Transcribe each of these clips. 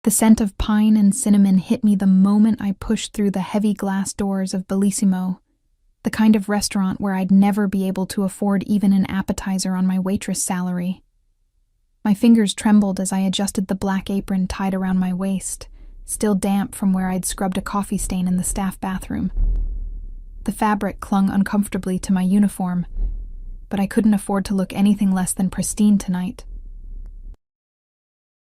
The scent of pine and cinnamon hit me the moment I pushed through the heavy glass doors of Bellissimo, the kind of restaurant where I'd never be able to afford even an appetizer on my waitress salary. My fingers trembled as I adjusted the black apron tied around my waist, still damp from where I'd scrubbed a coffee stain in the staff bathroom. The fabric clung uncomfortably to my uniform, but I couldn't afford to look anything less than pristine tonight.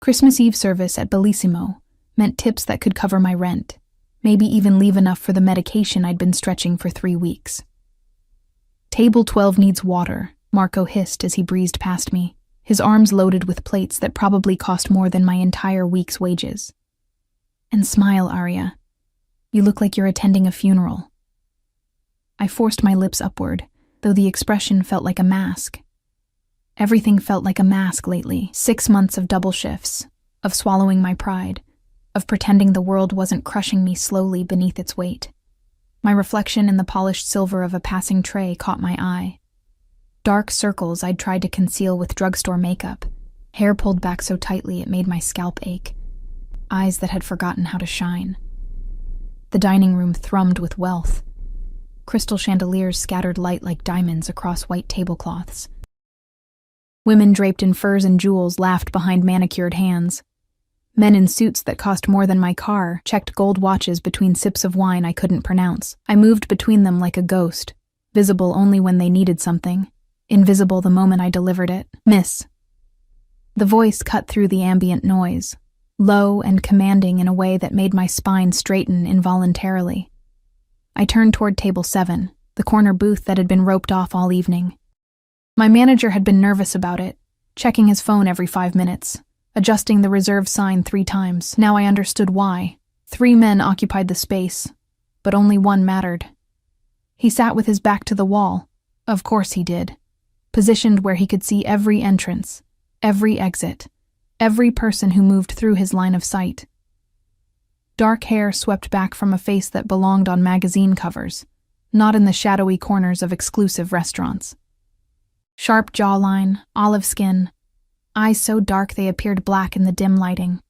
Christmas Eve service at Bellissimo meant tips that could cover my rent, maybe even leave enough for the medication I'd been stretching for 3 weeks. "Table 12 needs water," Marco hissed as he breezed past me, his arms loaded with plates that probably cost more than my entire week's wages. "And smile, Arya. You look like you're attending a funeral." I forced my lips upward, though the expression felt like a mask. Everything felt like a mask lately. 6 months of double shifts, of swallowing my pride, of pretending the world wasn't crushing me slowly beneath its weight. My reflection in the polished silver of a passing tray caught my eye. Dark circles I'd tried to conceal with drugstore makeup, hair pulled back so tightly it made my scalp ache, eyes that had forgotten how to shine. The dining room thrummed with wealth. Crystal chandeliers scattered light like diamonds across white tablecloths. Women draped in furs and jewels laughed behind manicured hands. Men in suits that cost more than my car checked gold watches between sips of wine I couldn't pronounce. I moved between them like a ghost, visible only when they needed something, invisible the moment I delivered it. "Miss." The voice cut through the ambient noise, low and commanding in a way that made my spine straighten involuntarily. I turned toward table 7, the corner booth that had been roped off all evening. My manager had been nervous about it, checking his phone every 5 minutes, adjusting the reserve sign 3 times. Now I understood why. 3 men occupied the space, but only one mattered. He sat with his back to the wall. Of course he did. Positioned where he could see every entrance, every exit, every person who moved through his line of sight. Dark hair swept back from a face that belonged on magazine covers, not in the shadowy corners of exclusive restaurants. Sharp jawline, olive skin, eyes so dark they appeared black in the dim lighting.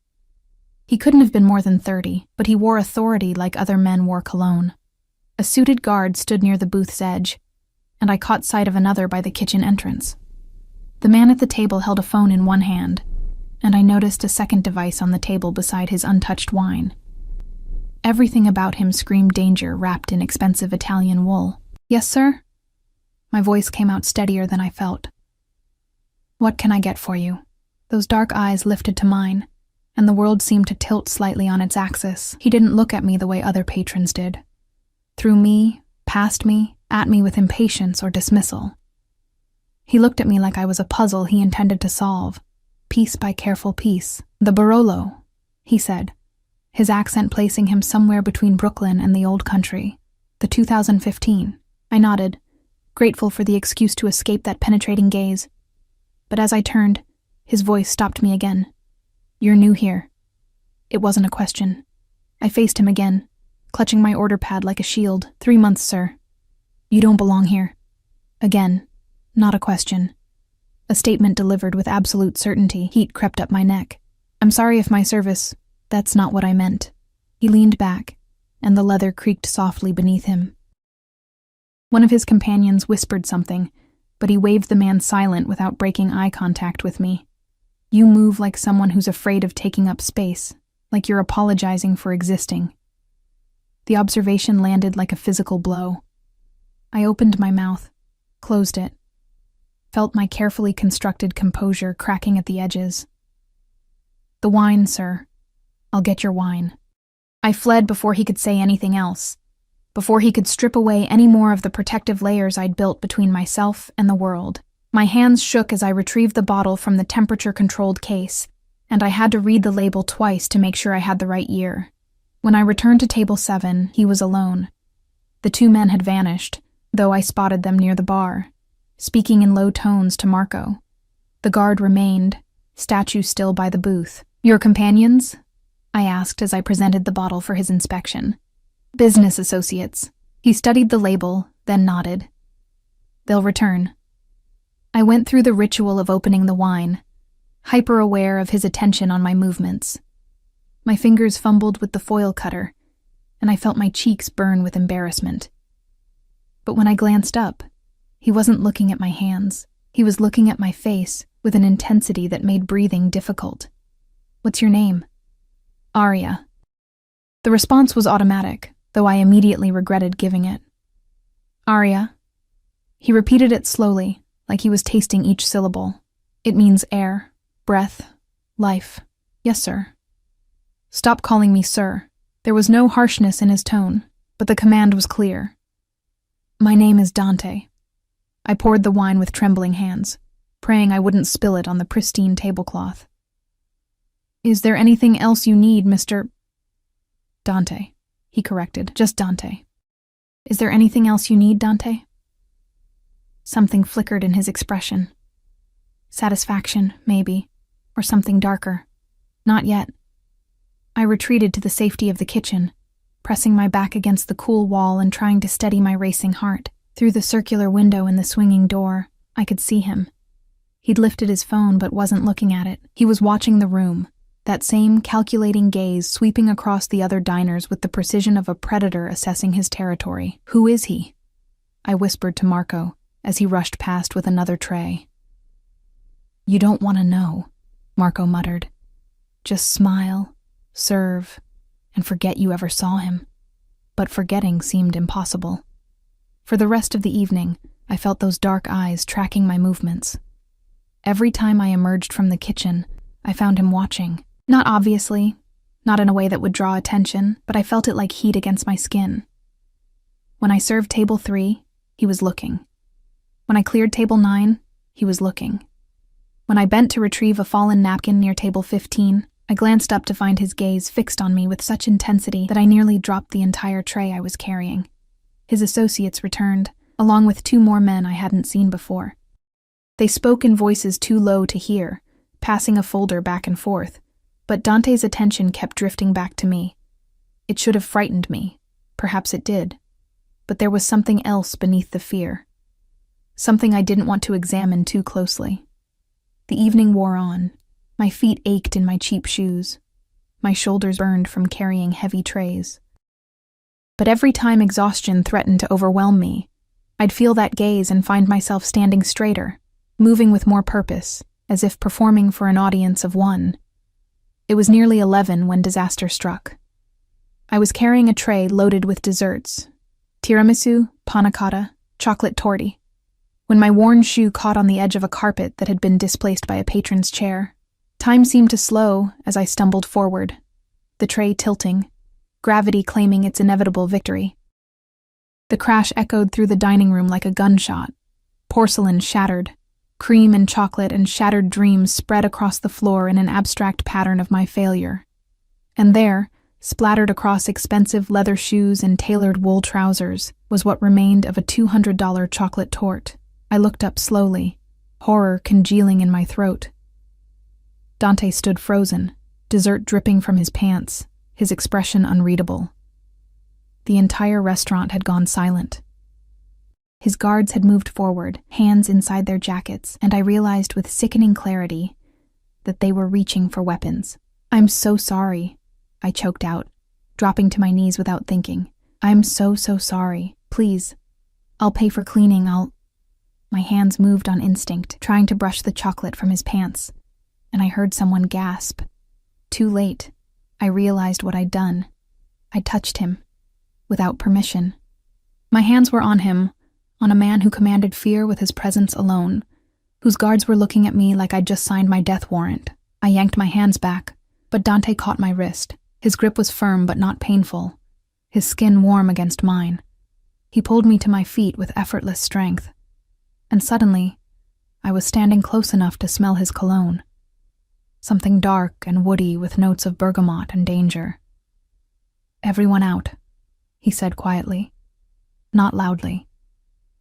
He couldn't have been more than 30, but he wore authority like other men wore cologne. A suited guard stood near the booth's edge, and I caught sight of another by the kitchen entrance. The man at the table held a phone in one hand, and I noticed a second device on the table beside his untouched wine. Everything about him screamed danger wrapped in expensive Italian wool. "Yes, sir?" My voice came out steadier than I felt. "What can I get for you?" Those dark eyes lifted to mine, and the world seemed to tilt slightly on its axis. He didn't look at me the way other patrons did. Through me, past me, at me with impatience or dismissal. He looked at me like I was a puzzle he intended to solve, piece by careful piece. "The Barolo," he said, his accent placing him somewhere between Brooklyn and the old country. "The 2015. I nodded, grateful for the excuse to escape that penetrating gaze. But as I turned, his voice stopped me again. "You're new here." It wasn't a question. I faced him again, clutching my order pad like a shield. "3 months, sir." "You don't belong here." Again, not a question. A statement delivered with absolute certainty. Heat crept up my neck. "I'm sorry if my service... That's not what I meant." He leaned back, and the leather creaked softly beneath him. One of his companions whispered something, but he waved the man silent without breaking eye contact with me. "You move like someone who's afraid of taking up space, like you're apologizing for existing." The observation landed like a physical blow. I opened my mouth, closed it, felt my carefully constructed composure cracking at the edges. "The wine, sir. I'll get your wine." I fled before he could say anything else, before he could strip away any more of the protective layers I'd built between myself and the world. My hands shook as I retrieved the bottle from the temperature-controlled case, and I had to read the label twice to make sure I had the right year. When I returned to table 7, he was alone. The 2 men had vanished, though I spotted them near the bar, speaking in low tones to Marco. The guard remained, statue still by the booth. "Your companions?" I asked as I presented the bottle for his inspection. "Business associates." He studied the label, then nodded. "They'll return." I went through the ritual of opening the wine, hyper-aware of his attention on my movements. My fingers fumbled with the foil cutter, and I felt my cheeks burn with embarrassment. But when I glanced up, he wasn't looking at my hands. He was looking at my face with an intensity that made breathing difficult. "What's your name?" "Arya." The response was automatic, though I immediately regretted giving it. "Arya." He repeated it slowly, like he was tasting each syllable. "It means air, breath, life. Yes, sir." "Stop calling me sir." There was no harshness in his tone, but the command was clear. "My name is Dante." I poured the wine with trembling hands, praying I wouldn't spill it on the pristine tablecloth. "Is there anything else you need, Mr. Dante?" he corrected. "Just Dante." "Is there anything else you need, Dante?" Something flickered in his expression. Satisfaction, maybe, or something darker. Not yet. I retreated to the safety of the kitchen, pressing my back against the cool wall and trying to steady my racing heart. Through the circular window in the swinging door, I could see him. He'd lifted his phone but wasn't looking at it. He was watching the room, that same calculating gaze sweeping across the other diners with the precision of a predator assessing his territory. "Who is he?" I whispered to Marco as he rushed past with another tray. "You don't want to know," Marco muttered. "Just smile, serve, and forget you ever saw him." But forgetting seemed impossible. For the rest of the evening, I felt those dark eyes tracking my movements. Every time I emerged from the kitchen, I found him watching. Not obviously, not in a way that would draw attention, but I felt it like heat against my skin. When I served table 3, he was looking. When I cleared table 9, he was looking. When I bent to retrieve a fallen napkin near table 15, I glanced up to find his gaze fixed on me with such intensity that I nearly dropped the entire tray I was carrying. His associates returned, along with 2 more men I hadn't seen before. They spoke in voices too low to hear, passing a folder back and forth, but Dante's attention kept drifting back to me. It should have frightened me. Perhaps it did. But there was something else beneath the fear. Something I didn't want to examine too closely. The evening wore on. My feet ached in my cheap shoes. My shoulders burned from carrying heavy trays. But every time exhaustion threatened to overwhelm me, I'd feel that gaze and find myself standing straighter, moving with more purpose, as if performing for an audience of one. It was nearly 11 when disaster struck. I was carrying a tray loaded with desserts: tiramisu, panna cotta, chocolate torti, when my worn shoe caught on the edge of a carpet that had been displaced by a patron's chair. Time seemed to slow as I stumbled forward, the tray tilting, gravity claiming its inevitable victory. The crash echoed through the dining room like a gunshot. Porcelain shattered. Cream and chocolate and shattered dreams spread across the floor in an abstract pattern of my failure. And there, splattered across expensive leather shoes and tailored wool trousers, was what remained of a $200 chocolate torte. I looked up slowly, horror congealing in my throat. Dante stood frozen, dessert dripping from his pants, his expression unreadable. The entire restaurant had gone silent. His guards had moved forward, hands inside their jackets, and I realized with sickening clarity that they were reaching for weapons. "I'm so sorry," I choked out, dropping to my knees without thinking. "I'm so sorry. Please. I'll pay for cleaning, My hands moved on instinct, trying to brush the chocolate from his pants, and I heard someone gasp. Too late, I realized what I'd done. I touched him, without permission. My hands were on him, on a man who commanded fear with his presence alone, whose guards were looking at me like I'd just signed my death warrant. I yanked my hands back, but Dante caught my wrist. His grip was firm but not painful, his skin warm against mine. He pulled me to my feet with effortless strength, and suddenly, I was standing close enough to smell his cologne. Something dark and woody with notes of bergamot and danger. "Everyone out," he said quietly, not loudly.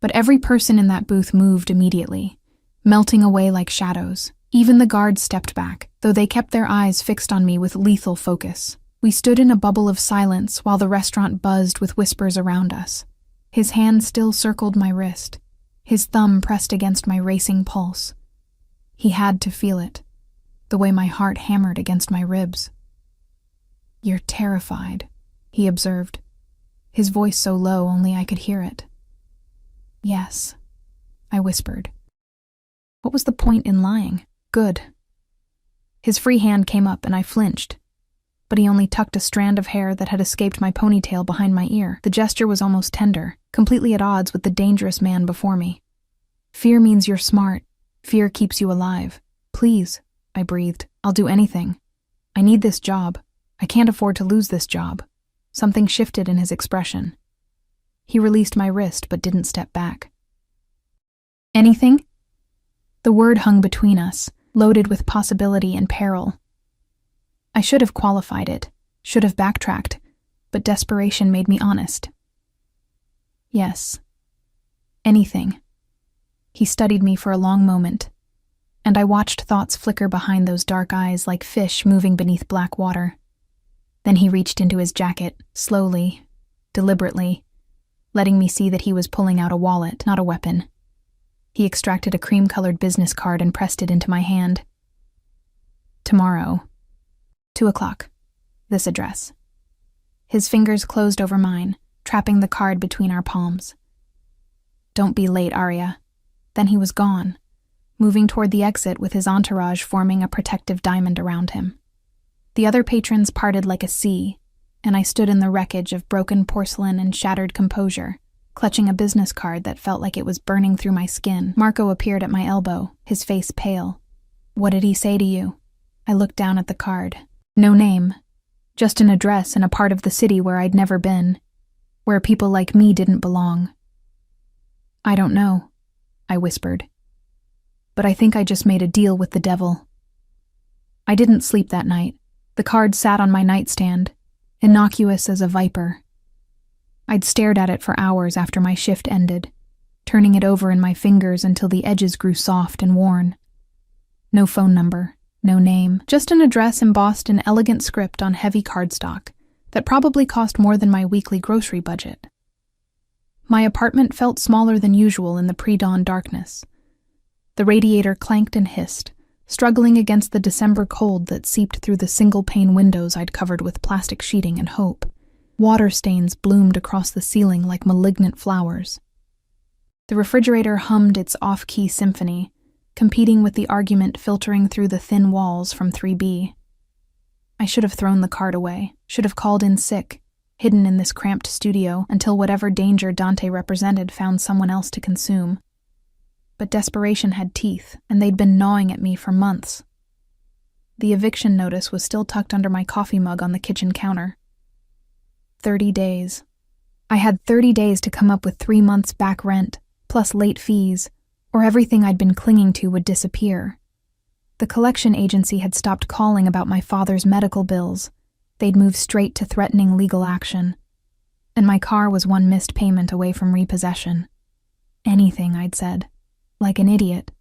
But every person in that booth moved immediately, melting away like shadows. Even the guards stepped back, though they kept their eyes fixed on me with lethal focus. We stood in a bubble of silence while the restaurant buzzed with whispers around us. His hand still circled my wrist, his thumb pressed against my racing pulse. He had to feel it, the way my heart hammered against my ribs. "You're terrified," he observed, his voice so low only I could hear it. "Yes," I whispered. What was the point in lying? Good. His free hand came up and I flinched, but he only tucked a strand of hair that had escaped my ponytail behind my ear. The gesture was almost tender, completely at odds with the dangerous man before me. "Fear means you're smart. Fear keeps you alive. Please," I breathed. "I'll do anything. I need this job. I can't afford to lose this job." Something shifted in his expression. He released my wrist but didn't step back. "Anything?" The word hung between us, loaded with possibility and peril. I should have qualified it, should have backtracked, but desperation made me honest. "Yes. Anything." He studied me for a long moment, and I watched thoughts flicker behind those dark eyes like fish moving beneath black water. Then he reached into his jacket, slowly, deliberately, letting me see that he was pulling out a wallet, not a weapon. He extracted a cream-colored business card and pressed it into my hand. "Tomorrow, 2:00, this address." His fingers closed over mine, trapping the card between our palms. "Don't be late, Arya." Then he was gone, moving toward the exit with his entourage forming a protective diamond around him. The other patrons parted like a sea, and I stood in the wreckage of broken porcelain and shattered composure, clutching a business card that felt like it was burning through my skin. Marco appeared at my elbow, his face pale. "What did he say to you?" I looked down at the card. No name, just an address in a part of the city where I'd never been, where people like me didn't belong. "I don't know," I whispered. "But I think I just made a deal with the devil." I didn't sleep that night. The card sat on my nightstand, innocuous as a viper. I'd stared at it for hours after my shift ended, turning it over in my fingers until the edges grew soft and worn. No phone number, no name, just an address embossed in elegant script on heavy cardstock that probably cost more than my weekly grocery budget. My apartment felt smaller than usual in the pre-dawn darkness. The radiator clanked and hissed, struggling against the December cold that seeped through the single-pane windows I'd covered with plastic sheeting and hope. Water stains bloomed across the ceiling like malignant flowers. The refrigerator hummed its off-key symphony, competing with the argument filtering through the thin walls from 3B. I should have thrown the card away, should have called in sick, hidden in this cramped studio until whatever danger Dante represented found someone else to consume. But desperation had teeth, and they'd been gnawing at me for months. The eviction notice was still tucked under my coffee mug on the kitchen counter. 30 days. I had 30 days to come up with 3 months back rent, plus late fees, or everything I'd been clinging to would disappear. The collection agency had stopped calling about my father's medical bills. They'd moved straight to threatening legal action. And my car was one missed payment away from repossession. Anything, I'd said. Like an idiot.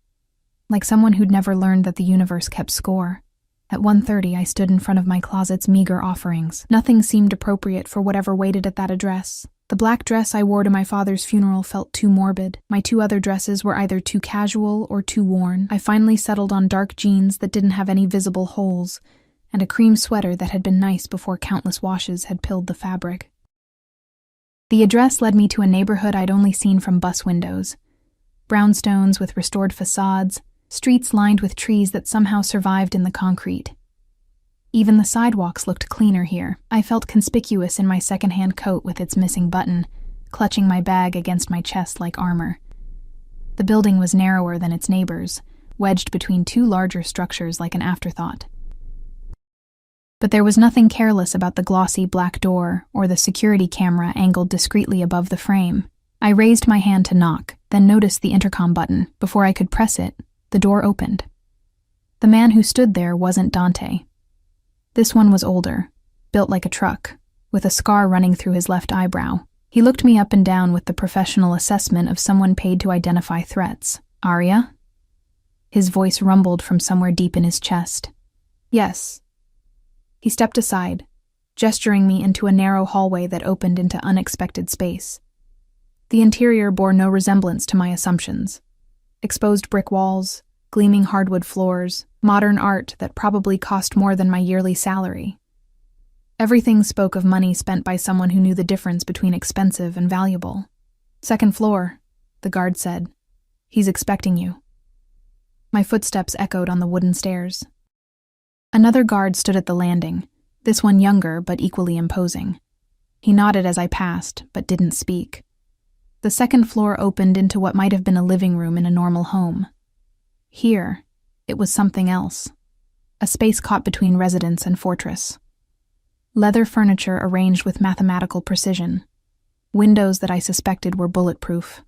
Like someone who'd never learned that the universe kept score. At 1:30, I stood in front of my closet's meager offerings. Nothing seemed appropriate for whatever waited at that address. The black dress I wore to my father's funeral felt too morbid. My 2 other dresses were either too casual or too worn. I finally settled on dark jeans that didn't have any visible holes, and a cream sweater that had been nice before countless washes had pilled the fabric. The address led me to a neighborhood I'd only seen from bus windows. Brownstones with restored facades, streets lined with trees that somehow survived in the concrete. Even the sidewalks looked cleaner here. I felt conspicuous in my secondhand coat with its missing button, clutching my bag against my chest like armor. The building was narrower than its neighbors, wedged between 2 larger structures like an afterthought. But there was nothing careless about the glossy black door or the security camera angled discreetly above the frame. I raised my hand to knock, then noticed the intercom button. Before I could press it, the door opened. The man who stood there wasn't Dante. This one was older, built like a truck, with a scar running through his left eyebrow. He looked me up and down with the professional assessment of someone paid to identify threats. "Arya?" His voice rumbled from somewhere deep in his chest. "Yes." He stepped aside, gesturing me into a narrow hallway that opened into unexpected space. The interior bore no resemblance to my assumptions. Exposed brick walls, gleaming hardwood floors, modern art that probably cost more than my yearly salary. Everything spoke of money spent by someone who knew the difference between expensive and valuable. "Second floor," the guard said. "He's expecting you." My footsteps echoed on the wooden stairs. Another guard stood at the landing, this one younger but equally imposing. He nodded as I passed, but didn't speak. The second floor opened into what might have been a living room in a normal home. Here, it was something else. A space caught between residence and fortress. Leather furniture arranged with mathematical precision. Windows that I suspected were bulletproof.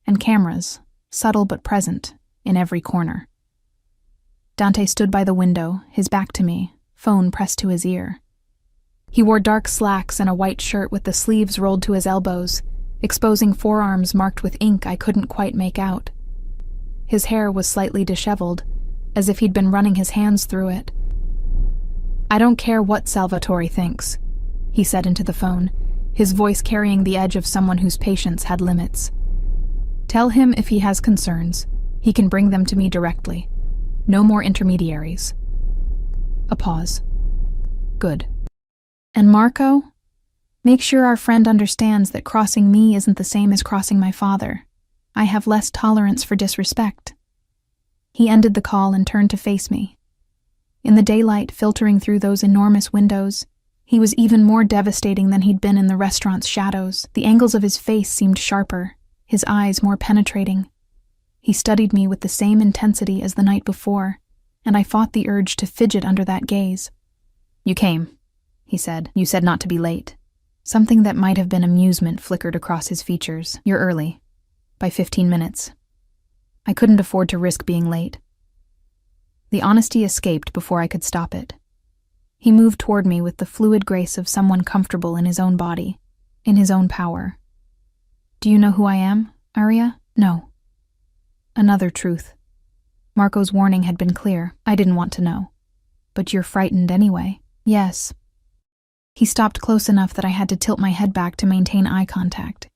And cameras, subtle but present, in every corner. Dante stood by the window, his back to me, phone pressed to his ear. He wore dark slacks and a white shirt with the sleeves rolled to his elbows, exposing forearms marked with ink I couldn't quite make out. His hair was slightly disheveled, as if he'd been running his hands through it. "I don't care what Salvatore thinks," he said into the phone, his voice carrying the edge of someone whose patience had limits. "Tell him if he has concerns, he can bring them to me directly. No more intermediaries." A pause. "Good. And Marco? Make sure our friend understands that crossing me isn't the same as crossing my father. I have less tolerance for disrespect." He ended the call and turned to face me. In the daylight filtering through those enormous windows, he was even more devastating than he'd been in the restaurant's shadows. The angles of his face seemed sharper, his eyes more penetrating. He studied me with the same intensity as the night before, and I fought the urge to fidget under that gaze. "You came," he said. "You said not to be late." Something that might have been amusement flickered across his features. "You're early. By 15 minutes. I couldn't afford to risk being late." The honesty escaped before I could stop it. He moved toward me with the fluid grace of someone comfortable in his own body, in his own power. "Do you know who I am, Aria?" "No." Another truth. Marco's warning had been clear. I didn't want to know. "But you're frightened anyway." "Yes." He stopped close enough that I had to tilt my head back to maintain eye contact.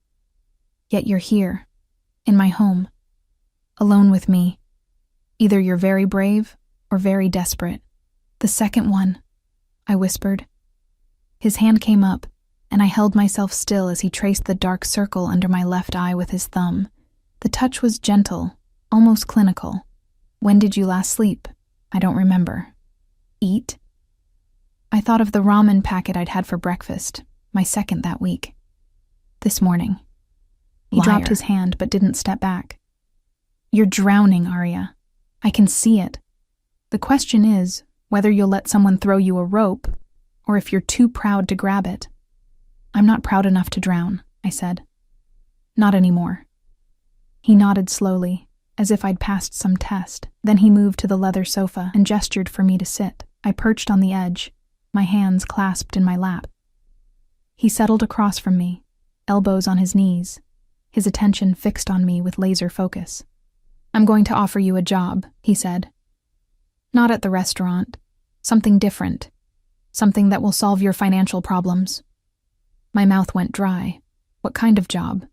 "Yet you're here, in my home, alone with me. Either you're very brave or very desperate." "The second one," I whispered. His hand came up, and I held myself still as he traced the dark circle under my left eye with his thumb. The touch was gentle, almost clinical. "When did you last sleep?" "I don't remember." "Eat?" I thought of the ramen packet I'd had for breakfast, my second that week. "This morning." He dropped his hand but didn't step back. "You're drowning, Aria. I can see it. The question is whether you'll let someone throw you a rope or if you're too proud to grab it." "I'm not proud enough to drown," I said. "Not anymore." He nodded slowly, as if I'd passed some test. Then he moved to the leather sofa and gestured for me to sit. I perched on the edge, my hands clasped in my lap. He settled across from me, elbows on his knees, his attention fixed on me with laser focus. "I'm going to offer you a job," he said. "Not at the restaurant. Something different. Something that will solve your financial problems." My mouth went dry. "What kind of job?"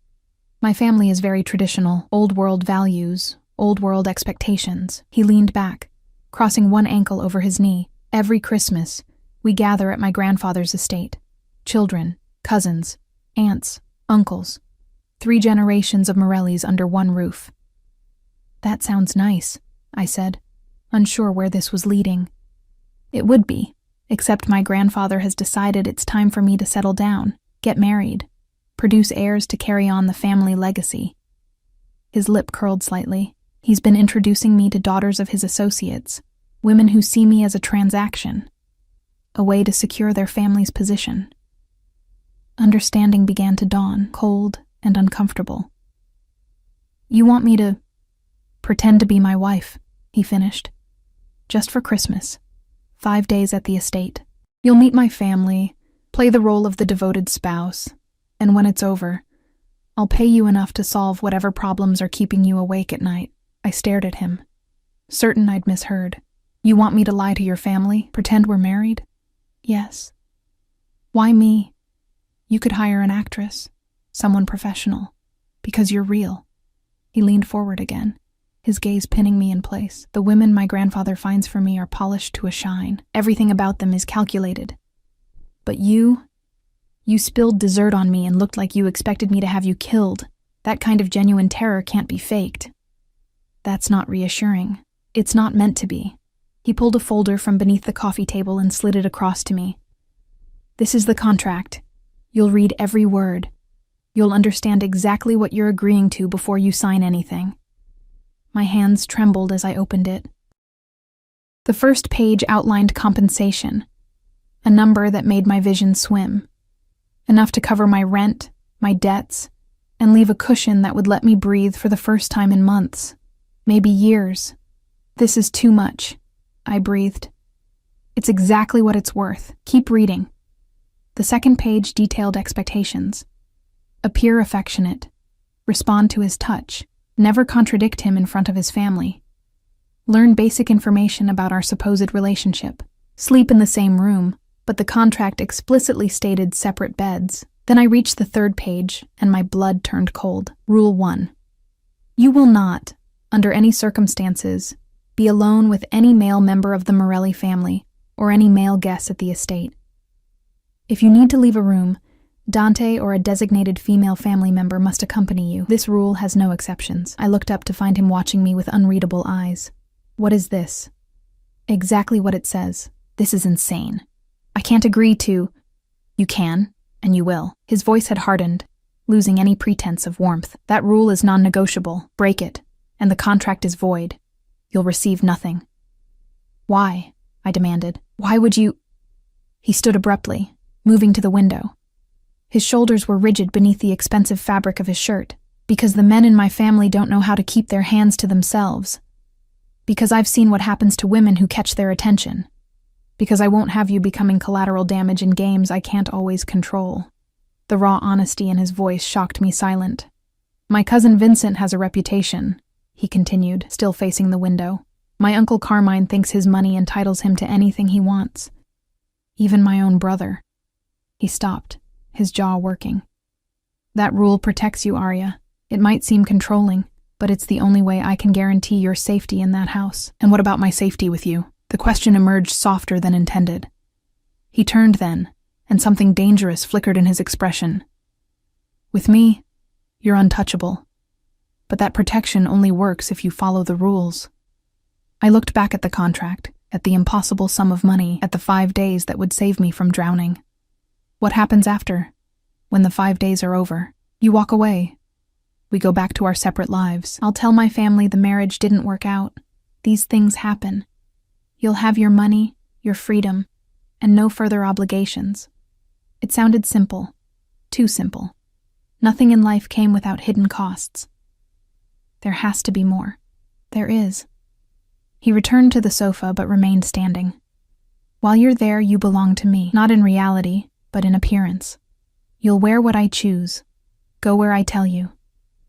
"My family is very traditional, old-world values, old-world expectations." He leaned back, crossing one ankle over his knee. "Every Christmas, we gather at my grandfather's estate. Children, cousins, aunts, uncles. 3 generations of Morellis under one roof." "That sounds nice," I said, unsure where this was leading. "It would be, except my grandfather has decided it's time for me to settle down, get married, produce heirs to carry on the family legacy." His lip curled slightly. "He's been introducing me to daughters of his associates, women who see me as a transaction, a way to secure their family's position." Understanding began to dawn, cold and uncomfortable. "You want me to pretend to be my wife," he finished. "Just for Christmas. 5 days at the estate. You'll meet my family, play the role of the devoted spouse, and when it's over, I'll pay you enough to solve whatever problems are keeping you awake at night." I stared at him, certain I'd misheard. "You want me to lie to your family, pretend we're married?" "Yes." "Why me? You could hire an actress, someone professional, because you're real." He leaned forward again, his gaze pinning me in place. "The women my grandfather finds for me are polished to a shine. Everything about them is calculated. But you spilled dessert on me and looked like you expected me to have you killed. That kind of genuine terror can't be faked. That's not reassuring. It's not meant to be. He pulled a folder from beneath the coffee table and slid it across to me. This is the contract. You'll read every word. You'll understand exactly what you're agreeing to before you sign anything. My hands trembled as I opened it. The first page outlined compensation, a number that made my vision swim, enough to cover my rent, my debts, and leave a cushion that would let me breathe for the first time in months, maybe years. This is too much, I breathed. It's exactly what it's worth. Keep reading. The second page detailed expectations. Appear affectionate. Respond to his touch. Never contradict him in front of his family. Learn basic information about our supposed relationship. Sleep in the same room, but the contract explicitly stated separate beds. Then I reached the third page, and my blood turned cold. Rule 1. You will not, under any circumstances, be alone with any male member of the Morelli family or any male guests at the estate. If you need to leave a room, Dante or a designated female family member must accompany you. This rule has no exceptions. I looked up to find him watching me with unreadable eyes. What is this? Exactly what it says. This is insane. I can't agree to... You can, and you will. His voice had hardened, losing any pretense of warmth. That rule is non-negotiable. Break it, and the contract is void. You'll receive nothing. Why? I demanded. Why would you... He stood abruptly, moving to the window. His shoulders were rigid beneath the expensive fabric of his shirt. Because the men in my family don't know how to keep their hands to themselves. Because I've seen what happens to women who catch their attention. Because I won't have you becoming collateral damage in games I can't always control. The raw honesty in his voice shocked me silent. My cousin Vincent has a reputation, he continued, still facing the window. My Uncle Carmine thinks his money entitles him to anything he wants. Even my own brother. He stopped, his jaw working. That rule protects you, Arya. It might seem controlling, but it's the only way I can guarantee your safety in that house. And what about my safety with you? The question emerged softer than intended. He turned then, and something dangerous flickered in his expression. With me, you're untouchable. But that protection only works if you follow the rules. I looked back at the contract, at the impossible sum of money, at the 5 days that would save me from drowning. What happens after? When the 5 days are over, you walk away. We go back to our separate lives. I'll tell my family the marriage didn't work out. These things happen. You'll have your money, your freedom, and no further obligations. It sounded simple. Too simple. Nothing in life came without hidden costs. There has to be more. There is. He returned to the sofa but remained standing. While you're there, you belong to me, not in reality, but in appearance. You'll wear what I choose. Go where I tell you.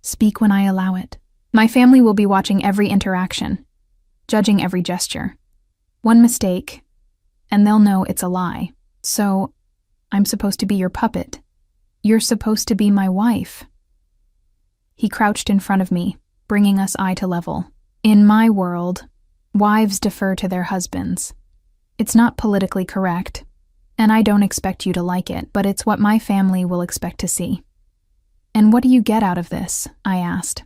Speak when I allow it. My family will be watching every interaction, judging every gesture. One mistake, and they'll know it's a lie. So, I'm supposed to be your puppet. You're supposed to be my wife. He crouched in front of me, bringing us eye to level. In my world, wives defer to their husbands. It's not politically correct, and I don't expect you to like it, but it's what my family will expect to see. And what do you get out of this? I asked.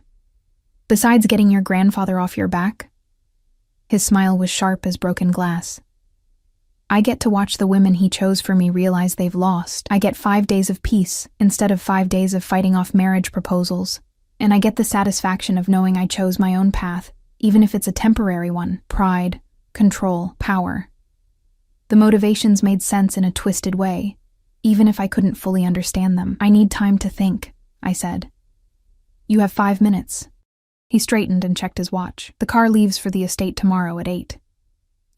Besides getting your grandfather off your back? His smile was sharp as broken glass. I get to watch the women he chose for me realize they've lost. I get 5 days of peace instead of 5 days of fighting off marriage proposals. And I get the satisfaction of knowing I chose my own path, even if it's a temporary one. Pride, control, power. The motivations made sense in a twisted way, even if I couldn't fully understand them. I need time to think, I said. You have 5 minutes. He straightened and checked his watch. The car leaves for the estate tomorrow at 8.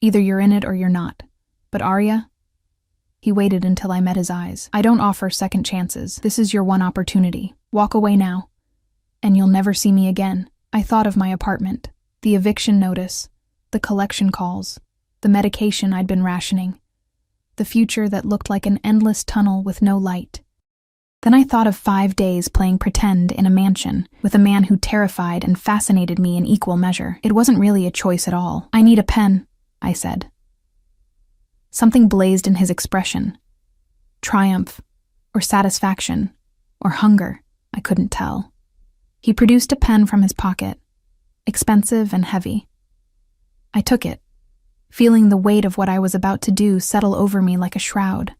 Either you're in it or you're not. But Arya? He waited until I met his eyes. I don't offer second chances. This is your one opportunity. Walk away now, and you'll never see me again. I thought of my apartment, the eviction notice, the collection calls, the medication I'd been rationing, the future that looked like an endless tunnel with no light. Then I thought of 5 days playing pretend in a mansion with a man who terrified and fascinated me in equal measure. It wasn't really a choice at all. I need a pen, I said. Something blazed in his expression. triumph, or satisfaction, or hunger, I couldn't tell. He produced a pen from his pocket, expensive and heavy. I took it, feeling the weight of what I was about to do settle over me like a shroud.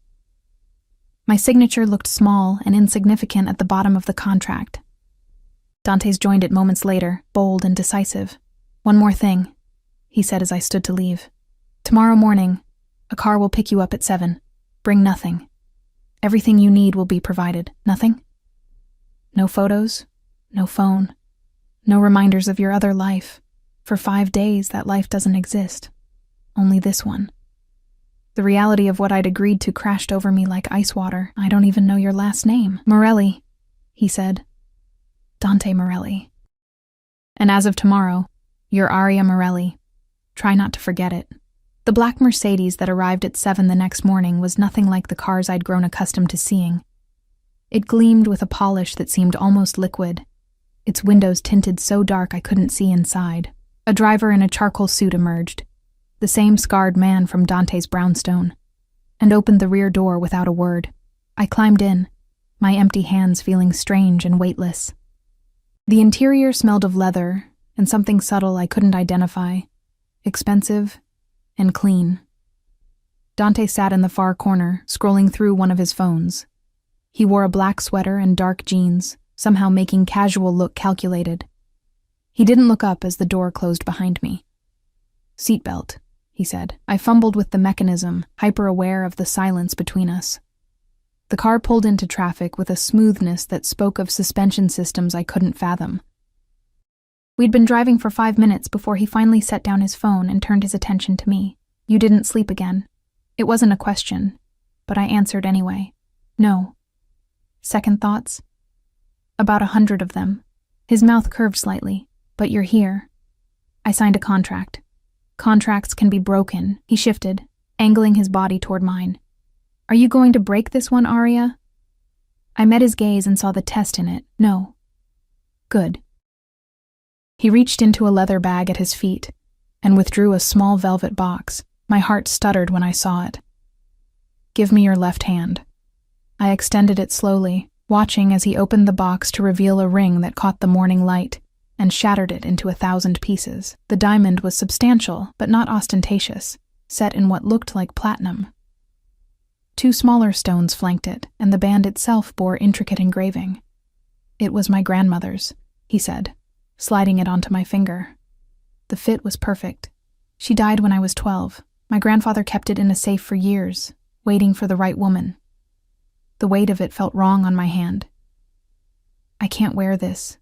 My signature looked small and insignificant at the bottom of the contract. Dante's joined it moments later, bold and decisive. "One more thing," he said as I stood to leave. "Tomorrow morning, a car will pick you up at 7. Bring nothing. Everything you need will be provided. Nothing? No photos, no phone, no reminders of your other life. For 5 days, that life doesn't exist. Only this one." The reality of what I'd agreed to crashed over me like ice water. "I don't even know your last name." "Morelli," he said. "Dante Morelli. And as of tomorrow, you're Aria Morelli. Try not to forget it." The black Mercedes that arrived at 7 the next morning was nothing like the cars I'd grown accustomed to seeing. It gleamed with a polish that seemed almost liquid, its windows tinted so dark I couldn't see inside. A driver in a charcoal suit emerged, the same scarred man from Dante's brownstone, and opened the rear door without a word. I climbed in, my empty hands feeling strange and weightless. The interior smelled of leather and something subtle I couldn't identify, expensive and clean. Dante sat in the far corner, scrolling through one of his phones. He wore a black sweater and dark jeans, somehow making casual look calculated. He didn't look up as the door closed behind me. "Seatbelt," he said. I fumbled with the mechanism, hyper-aware of the silence between us. The car pulled into traffic with a smoothness that spoke of suspension systems I couldn't fathom. We'd been driving for 5 minutes before he finally set down his phone and turned his attention to me. "You didn't sleep again." It wasn't a question, but I answered anyway. "No." "Second thoughts?" "About 100 of them." His mouth curved slightly. "But you're here." I signed a contract. Contracts can be broken. He shifted, angling his body toward mine. "Are you going to break this one, Aria?" I met his gaze and saw the test in it. "No." "Good." He reached into a leather bag at his feet and withdrew a small velvet box. My heart stuttered when I saw it. "Give me your left hand." I extended it slowly, watching as he opened the box to reveal a ring that caught the morning light and shattered it into 1,000 pieces. The diamond was substantial, but not ostentatious, set in what looked like platinum. 2 smaller stones flanked it, and the band itself bore intricate engraving. "It was my grandmother's," he said, sliding it onto my finger. The fit was perfect. "She died when I was 12. My grandfather kept it in a safe for years, waiting for the right woman." The weight of it felt wrong on my hand. "I can't wear this.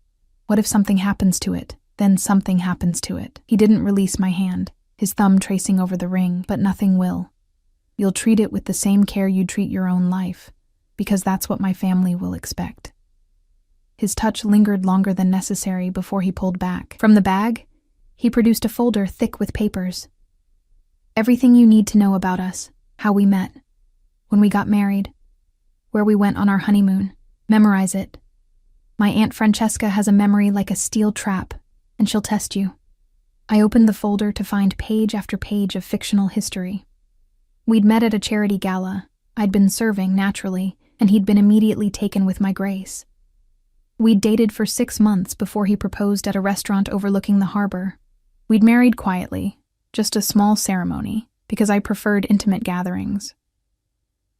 What if something happens to it? Then something happens to it." He didn't release my hand, his thumb tracing over the ring. "But nothing will. You'll treat it with the same care you treat your own life, because that's what my family will expect." His touch lingered longer than necessary before he pulled back. From the bag, he produced a folder thick with papers. "Everything you need to know about us, how we met, when we got married, where we went on our honeymoon. Memorize it. My Aunt Francesca has a memory like a steel trap, and she'll test you." I opened the folder to find page after page of fictional history. We'd met at a charity gala. I'd been serving, naturally, and he'd been immediately taken with my grace. We'd dated for 6 months before he proposed at a restaurant overlooking the harbor. We'd married quietly, just a small ceremony, because I preferred intimate gatherings.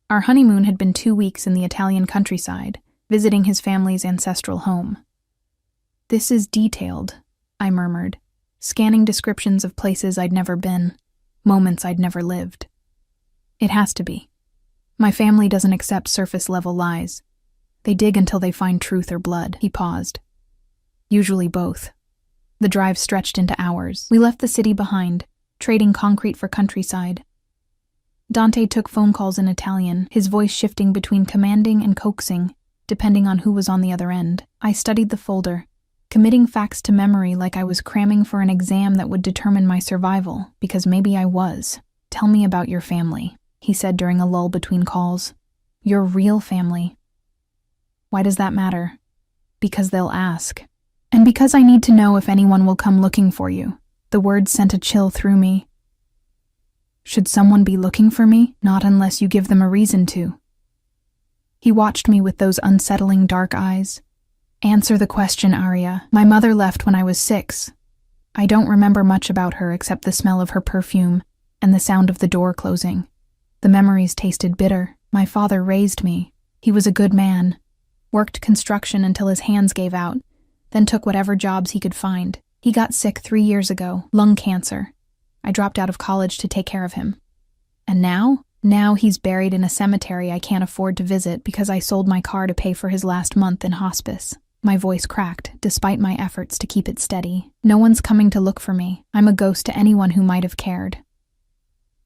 Our honeymoon had been 2 weeks in the Italian countryside, visiting his family's ancestral home. "This is detailed," I murmured, scanning descriptions of places I'd never been, moments I'd never lived. "It has to be. My family doesn't accept surface-level lies. They dig until they find truth or blood." He paused. "Usually both." The drive stretched into hours. We left the city behind, trading concrete for countryside. Dante took phone calls in Italian, his voice shifting between commanding and coaxing, depending on who was on the other end. I studied the folder, committing facts to memory like I was cramming for an exam that would determine my survival, because maybe I was. "Tell me about your family," he said during a lull between calls. "Your real family." "Why does that matter?" "Because they'll ask. And because I need to know if anyone will come looking for you." The words sent a chill through me. "Should someone be looking for me?" "Not unless you give them a reason to." He watched me with those unsettling dark eyes. Answer the question, Aria. My mother left when I was 6. I don't remember much about her except the smell of her perfume and the sound of the door closing. The memories tasted bitter. My father raised me. He was a good man, worked construction until his hands gave out, then took whatever jobs he could find. He got sick 3 years ago, lung cancer. I dropped out of college to take care of him. And now? Now he's buried in a cemetery I can't afford to visit because I sold my car to pay for his last month in hospice. My voice cracked, despite my efforts to keep it steady. No one's coming to look for me. I'm a ghost to anyone who might have cared.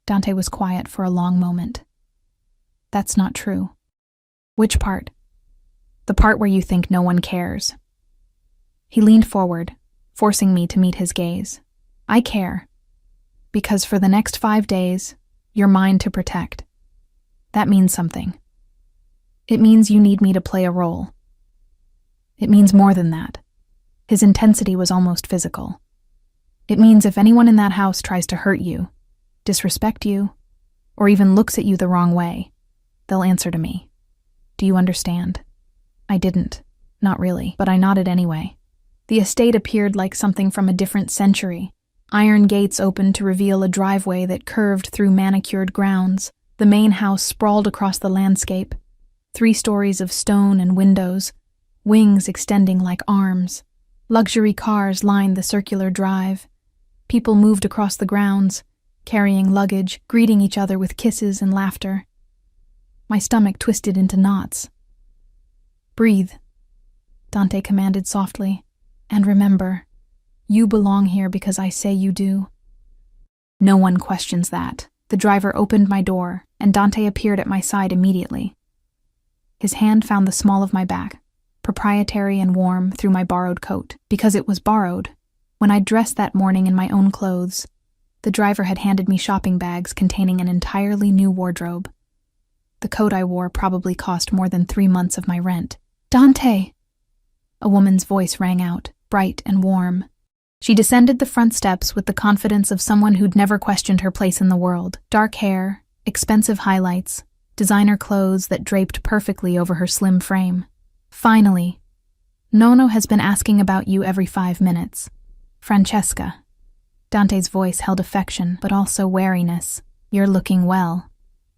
Dante was quiet for a long moment. That's not true. Which part? The part where you think no one cares. He leaned forward, forcing me to meet his gaze. I care. Because for the next 5 days, you're mine to protect. That means something. It means you need me to play a role. It means more than that. His intensity was almost physical. It means if anyone in that house tries to hurt you, disrespect you, or even looks at you the wrong way, they'll answer to me. Do you understand? I didn't. Not really, but I nodded anyway. The estate appeared like something from a different century. Iron gates opened to reveal a driveway that curved through manicured grounds. The main house sprawled across the landscape. 3 stories of stone and windows, wings extending like arms. Luxury cars lined the circular drive. People moved across the grounds, carrying luggage, greeting each other with kisses and laughter. My stomach twisted into knots. Breathe, Dante commanded softly. And remember, you belong here because I say you do. No one questions that. The driver opened my door, and Dante appeared at my side immediately. His hand found the small of my back, proprietary and warm through my borrowed coat. Because it was borrowed, when I dressed that morning in my own clothes, the driver had handed me shopping bags containing an entirely new wardrobe. The coat I wore probably cost more than 3 months of my rent. Dante! A woman's voice rang out, bright and warm. She descended the front steps with the confidence of someone who'd never questioned her place in the world. Dark hair, expensive highlights, designer clothes that draped perfectly over her slim frame. Finally, Nono has been asking about you every 5 minutes. Francesca. Dante's voice held affection, but also wariness. You're looking well,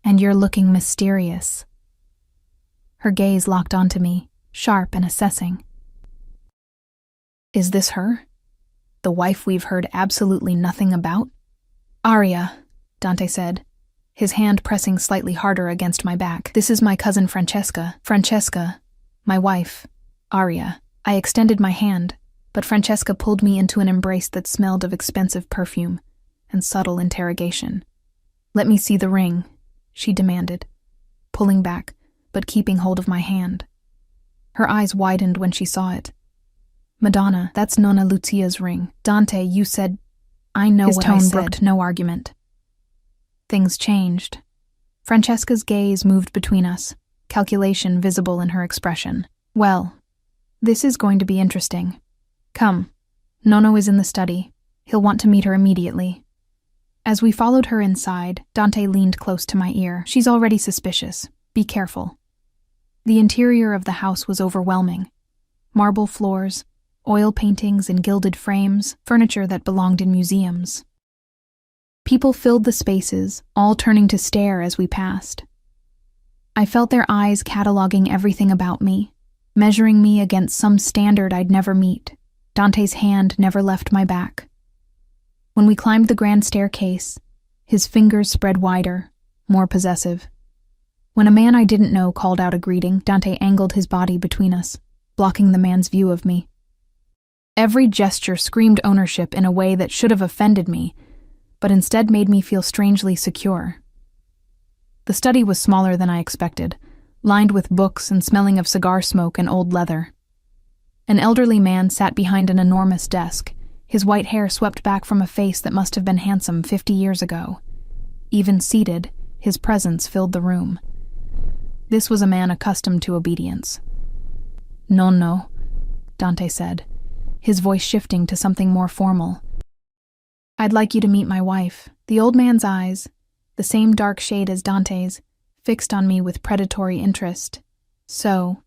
and you're looking mysterious. Her gaze locked onto me, sharp and assessing. Is this her? The wife we've heard absolutely nothing about? Aria, Dante said, his hand pressing slightly harder against my back. This is my cousin Francesca. Francesca, my wife, Aria. I extended my hand, but Francesca pulled me into an embrace that smelled of expensive perfume and subtle interrogation. Let me see the ring, she demanded, pulling back, but keeping hold of my hand. Her eyes widened when she saw it. Madonna, that's Nonna Lucia's ring. Dante, you said... I know what I said. His tone brooked no argument. Things changed. Francesca's gaze moved between us, calculation visible in her expression. Well, this is going to be interesting. Come. Nono is in the study. He'll want to meet her immediately. As we followed her inside, Dante leaned close to my ear. She's already suspicious. Be careful. The interior of the house was overwhelming. Marble floors, oil paintings in gilded frames, furniture that belonged in museums. People filled the spaces, all turning to stare as we passed. I felt their eyes cataloging everything about me, measuring me against some standard I'd never meet. Dante's hand never left my back. When we climbed the grand staircase, his fingers spread wider, more possessive. When a man I didn't know called out a greeting, Dante angled his body between us, blocking the man's view of me. Every gesture screamed ownership in a way that should have offended me, but instead made me feel strangely secure. The study was smaller than I expected, lined with books and smelling of cigar smoke and old leather. An elderly man sat behind an enormous desk, his white hair swept back from a face that must have been handsome 50 years ago. Even seated, his presence filled the room. This was a man accustomed to obedience. No, Dante said, his voice shifting to something more formal. I'd like you to meet my wife. The old man's eyes, the same dark shade as Dante's, fixed on me with predatory interest. So,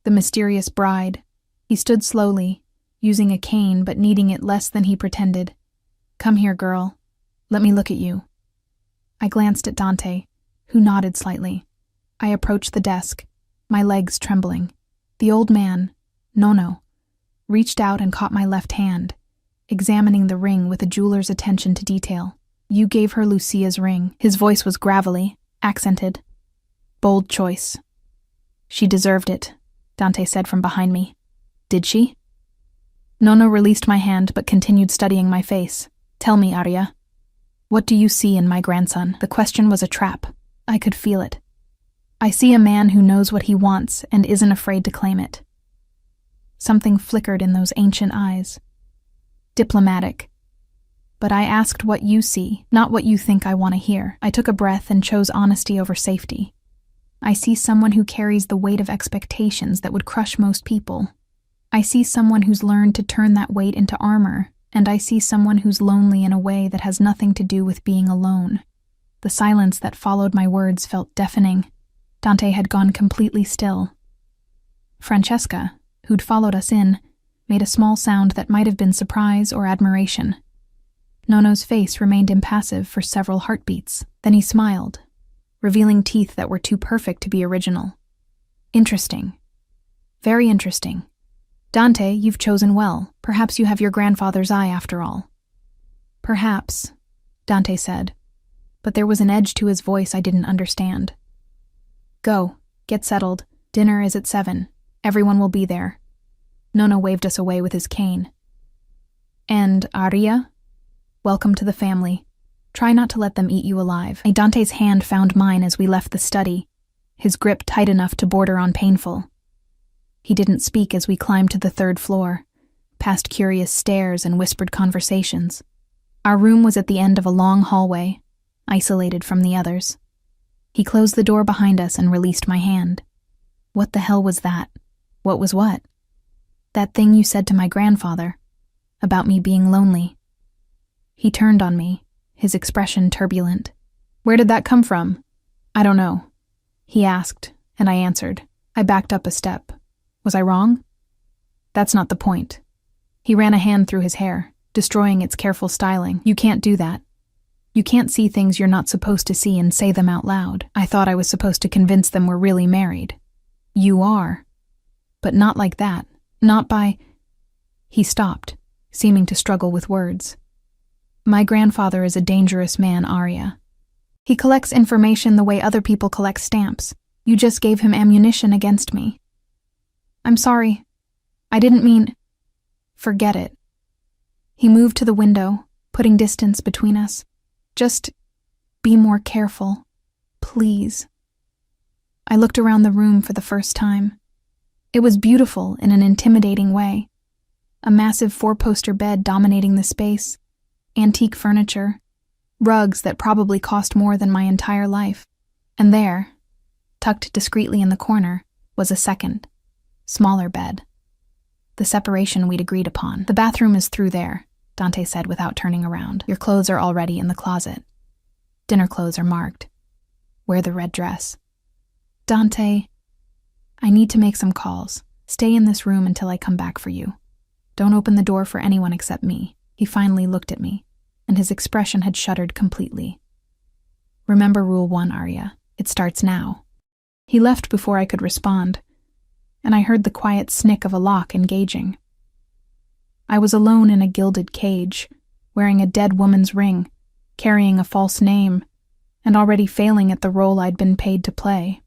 the mysterious bride. He stood slowly, using a cane but needing it less than he pretended. Come here, girl. Let me look at you. I glanced at Dante, who nodded slightly. I approached the desk, my legs trembling. The old man, Nono, reached out and caught my left hand, examining the ring with a jeweler's attention to detail. You gave her Lucia's ring. His voice was gravelly, accented. Bold choice. She deserved it, Dante said from behind me. Did she? Nono released my hand but continued studying my face. Tell me, Arya. What do you see in my grandson? The question was a trap. I could feel it. I see a man who knows what he wants and isn't afraid to claim it. Something flickered in those ancient eyes. Diplomatic. But I asked what you see, not what you think I want to hear. I took a breath and chose honesty over safety. I see someone who carries the weight of expectations that would crush most people. I see someone who's learned to turn that weight into armor, and I see someone who's lonely in a way that has nothing to do with being alone. The silence that followed my words felt deafening. Dante had gone completely still. Francesca, who'd followed us in, made a small sound that might have been surprise or admiration. Nono's face remained impassive for several heartbeats. Then he smiled, revealing teeth that were too perfect to be original. Interesting. Very interesting. Dante, you've chosen well. Perhaps you have your grandfather's eye after all. Perhaps, Dante said, but there was an edge to his voice I didn't understand. Go, get settled. Dinner is at 7. Everyone will be there. Nono waved us away with his cane. And Arya? Welcome to the family. Try not to let them eat you alive. Dante's hand found mine as we left the study, his grip tight enough to border on painful. He didn't speak as we climbed to the 3rd floor, past curious stares and whispered conversations. Our room was at the end of a long hallway, isolated from the others. He closed the door behind us and released my hand. What the hell was that? What was what? That thing you said to my grandfather, about me being lonely. He turned on me, his expression turbulent. Where did that come from? I don't know. He asked, and I answered. I backed up a step. Was I wrong? That's not the point. He ran a hand through his hair, destroying its careful styling. You can't do that. You can't see things you're not supposed to see and say them out loud. I thought I was supposed to convince them we're really married. You are. But not like that. Not by... He stopped, seeming to struggle with words. My grandfather is a dangerous man, Arya. He collects information the way other people collect stamps. You just gave him ammunition against me. I'm sorry. I didn't mean... Forget it. He moved to the window, putting distance between us. Just be more careful, please. I looked around the room for the first time. It was beautiful in an intimidating way. A massive 4-poster bed dominating the space, antique furniture, rugs that probably cost more than my entire life. And there, tucked discreetly in the corner, was a second, smaller bed. The separation we'd agreed upon. The bathroom is through there, Dante said without turning around. Your clothes are already in the closet. Dinner clothes are marked. Wear the red dress. Dante, I need to make some calls. Stay in this room until I come back for you. Don't open the door for anyone except me. He finally looked at me, and his expression had shuttered completely. Remember Rule 1, Arya. It starts now. He left before I could respond, and I heard the quiet snick of a lock engaging. I was alone in a gilded cage, wearing a dead woman's ring, carrying a false name, and already failing at the role I'd been paid to play.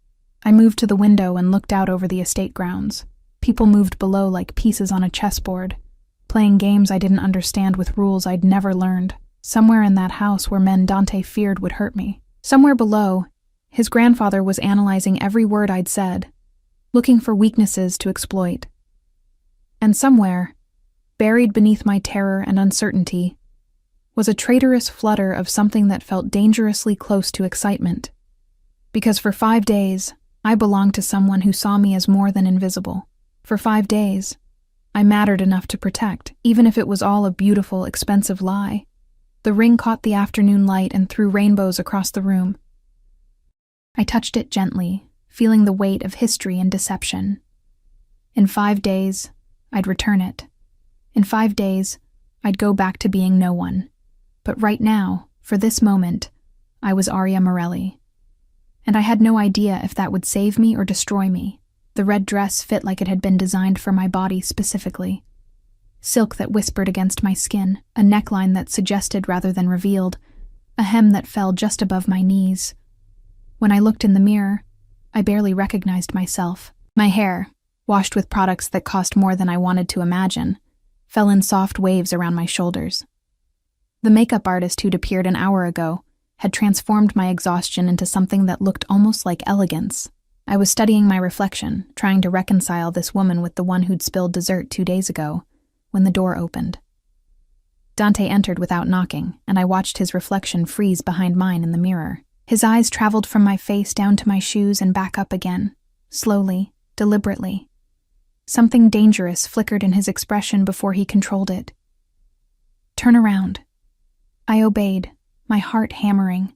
I moved to the window and looked out over the estate grounds. People moved below like pieces on a chessboard, playing games I didn't understand with rules I'd never learned. Somewhere in that house were men Dante feared would hurt me. Somewhere below, his grandfather was analyzing every word I'd said, looking for weaknesses to exploit. And somewhere, buried beneath my terror and uncertainty, was a traitorous flutter of something that felt dangerously close to excitement. Because for 5 days, I belonged to someone who saw me as more than invisible. For 5 days, I mattered enough to protect, even if it was all a beautiful, expensive lie. The ring caught the afternoon light and threw rainbows across the room. I touched it gently, feeling the weight of history and deception. In 5 days, I'd return it. In 5 days, I'd go back to being no one. But right now, for this moment, I was Aria Morelli. And I had no idea if that would save me or destroy me. The red dress fit like it had been designed for my body specifically. Silk that whispered against my skin, a neckline that suggested rather than revealed, a hem that fell just above my knees. When I looked in the mirror, I barely recognized myself. My hair, washed with products that cost more than I wanted to imagine, fell in soft waves around my shoulders. The makeup artist who'd appeared an hour ago had transformed my exhaustion into something that looked almost like elegance. I was studying my reflection, trying to reconcile this woman with the one who'd spilled dessert 2 days ago, when the door opened. Dante entered without knocking, and I watched his reflection freeze behind mine in the mirror. His eyes traveled from my face down to my shoes and back up again, slowly, deliberately. Something dangerous flickered in his expression before he controlled it. "Turn around." I obeyed, my heart hammering.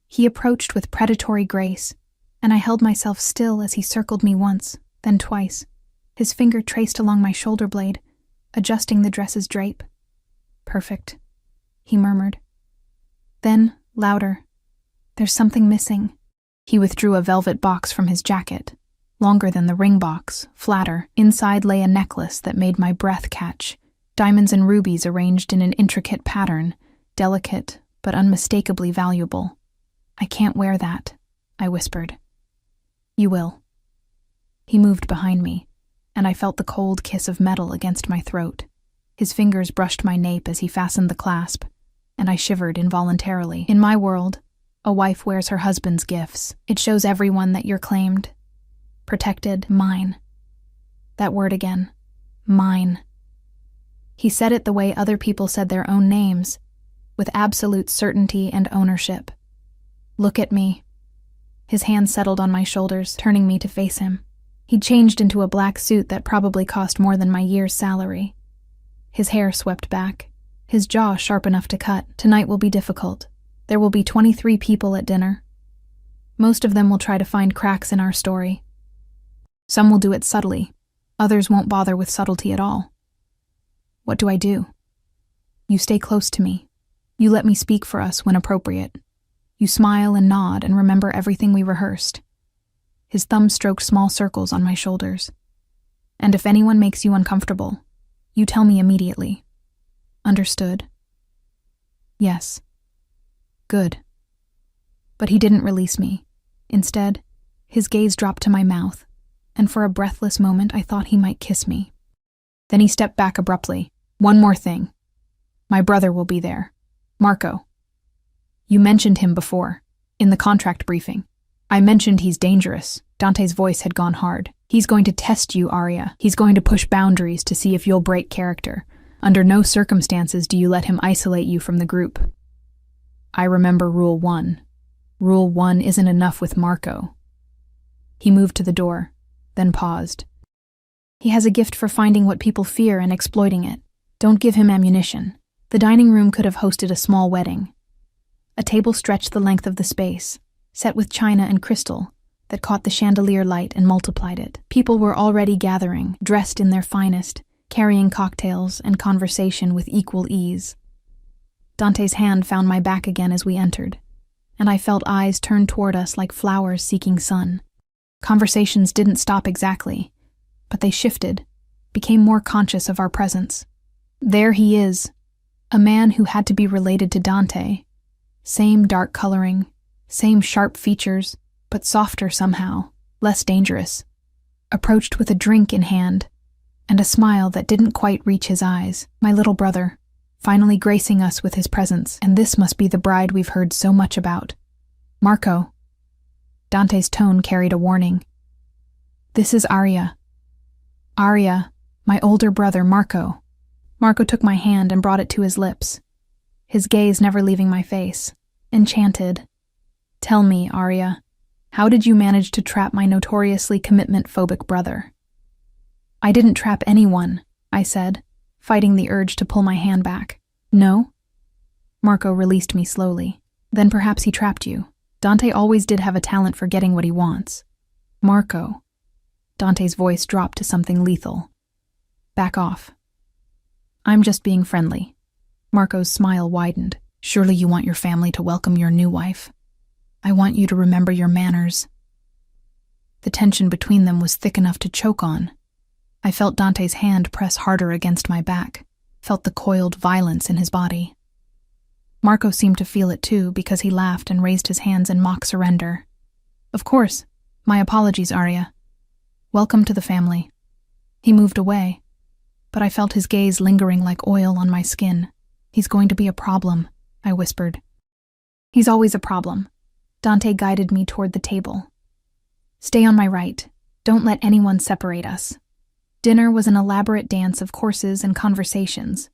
He approached with predatory grace, and I held myself still as he circled me once, then twice. His finger traced along my shoulder blade, adjusting the dress's drape. "Perfect," he murmured. Then, louder, "There's something missing." He withdrew a velvet box from his jacket, longer than the ring box, flatter. Inside lay a necklace that made my breath catch, diamonds and rubies arranged in an intricate pattern, delicate but unmistakably valuable. "I can't wear that," I whispered. "You will." He moved behind me, and I felt the cold kiss of metal against my throat. His fingers brushed my nape as he fastened the clasp, and I shivered involuntarily. In my world, a wife wears her husband's gifts. It shows everyone that you're claimed, protected, mine. That word again, mine. He said it the way other people said their own names, with absolute certainty and ownership. "Look at me." His hand settled on my shoulders, turning me to face him. He'd changed into a black suit that probably cost more than my year's salary. His hair swept back, his jaw sharp enough to cut. "Tonight will be difficult. There will be 23 people at dinner. Most of them will try to find cracks in our story. Some will do it subtly. Others won't bother with subtlety at all. What do I do? You stay close to me. You let me speak for us when appropriate. You smile and nod and remember everything we rehearsed." His thumb stroked small circles on my shoulders. "And if anyone makes you uncomfortable, you tell me immediately. Understood?" "Yes." "Good." But he didn't release me. Instead, his gaze dropped to my mouth, and for a breathless moment I thought he might kiss me. Then he stepped back abruptly. "One more thing. My brother will be there. Marco. You mentioned him before, in the contract briefing. I mentioned he's dangerous." Dante's voice had gone hard. "He's going to test you, Aria. He's going to push boundaries to see if you'll break character. Under no circumstances do you let him isolate you from the group. I remember Rule 1. Rule 1 isn't enough with Marco." He moved to the door, then paused. "He has a gift for finding what people fear and exploiting it. Don't give him ammunition." The dining room could have hosted a small wedding. A table stretched the length of the space, set with china and crystal, that caught the chandelier light and multiplied it. People were already gathering, dressed in their finest, carrying cocktails and conversation with equal ease. Dante's hand found my back again as we entered, and I felt eyes turn toward us like flowers seeking sun. Conversations didn't stop exactly, but they shifted, became more conscious of our presence. There he is, a man who had to be related to Dante. Same dark coloring, same sharp features, but softer somehow, less dangerous. Approached with a drink in hand, and a smile that didn't quite reach his eyes. My little brother, finally gracing us with his presence, and this must be the bride we've heard so much about. "Marco." Dante's tone carried a warning. "This is Aria. Aria, my older brother Marco." Marco took my hand and brought it to his lips, his gaze never leaving my face, enchanted. "Tell me, Aria, how did you manage to trap my notoriously commitment-phobic brother?" "I didn't trap anyone," I said, fighting the urge to pull my hand back. "No?" Marco released me slowly. "Then perhaps he trapped you. Dante always did have a talent for getting what he wants. Marco. Dante's voice dropped to something lethal. Back off. I'm just being friendly. Marco's smile widened. Surely you want your family to welcome your new wife. I want you to remember your manners. The tension between them was thick enough to choke on. I felt Dante's hand press harder against my back, felt the coiled violence in his body. Marco seemed to feel it too, because he laughed and raised his hands in mock surrender. Of course. My apologies, Arya. Welcome to the family. He moved away, but I felt his gaze lingering like oil on my skin. He's going to be a problem, I whispered. He's always a problem. Dante guided me toward the table. Stay on my right. Don't let anyone separate us. Dinner was an elaborate dance of courses and conversations.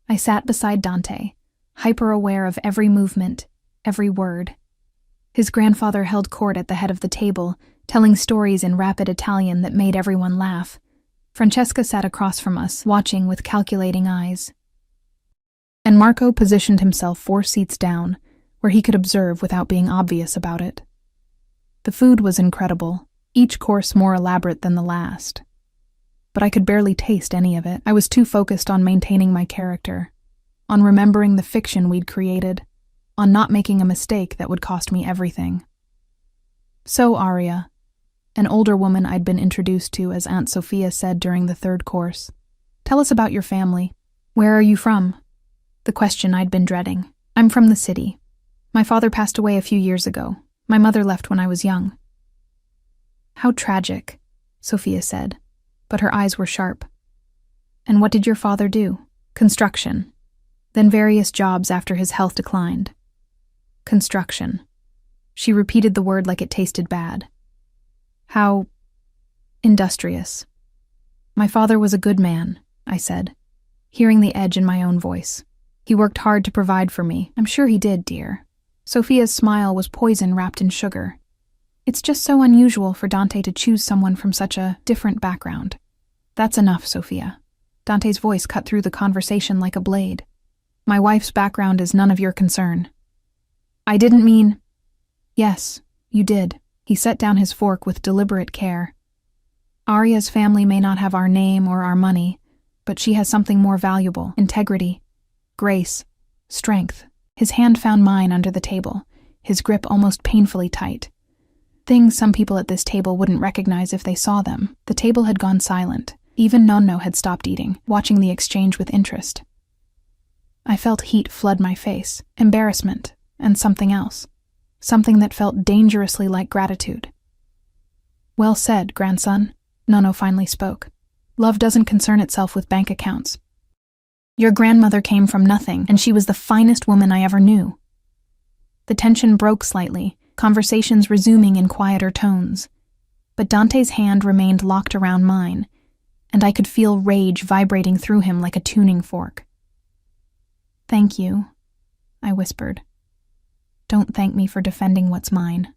I sat beside Dante, hyper-aware of every movement, every word. His grandfather held court at the head of the table, telling stories in rapid Italian that made everyone laugh. Francesca sat across from us, watching with calculating eyes. And Marco positioned himself 4 seats down, where he could observe without being obvious about it. The food was incredible, each course more elaborate than the last. But I could barely taste any of it. I was too focused on maintaining my character, on remembering the fiction we'd created, on not making a mistake that would cost me everything. So Arya, an older woman I'd been introduced to as Aunt Sophia, said during the 3rd course, tell us about your family. Where are you from? The question I'd been dreading. I'm from the city. My father passed away a few years ago. My mother left when I was young. How tragic, Sophia said, but her eyes were sharp. And what did your father do? Construction. Then various jobs after his health declined. Construction. She repeated the word like it tasted bad. How industrious. My father was a good man, I said, hearing the edge in my own voice. He worked hard to provide for me. I'm sure he did, dear. Sophia's smile was poison wrapped in sugar. It's just so unusual for Dante to choose someone from such a different background. That's enough, Sophia. Dante's voice cut through the conversation like a blade. My wife's background is none of your concern. I didn't mean... Yes, you did. He set down his fork with deliberate care. Arya's family may not have our name or our money, but she has something more valuable: integrity, grace, strength. His hand found mine under the table, his grip almost painfully tight. Things some people at this table wouldn't recognize if they saw them. The table had gone silent. Even Nonno had stopped eating, watching the exchange with interest. I felt heat flood my face, embarrassment, and something else. Something that felt dangerously like gratitude. Well said, grandson, Nonno finally spoke. Love doesn't concern itself with bank accounts. Your grandmother came from nothing, and she was the finest woman I ever knew. The tension broke slightly, conversations resuming in quieter tones. But Dante's hand remained locked around mine, and I could feel rage vibrating through him like a tuning fork. Thank you, I whispered. Don't thank me for defending what's mine.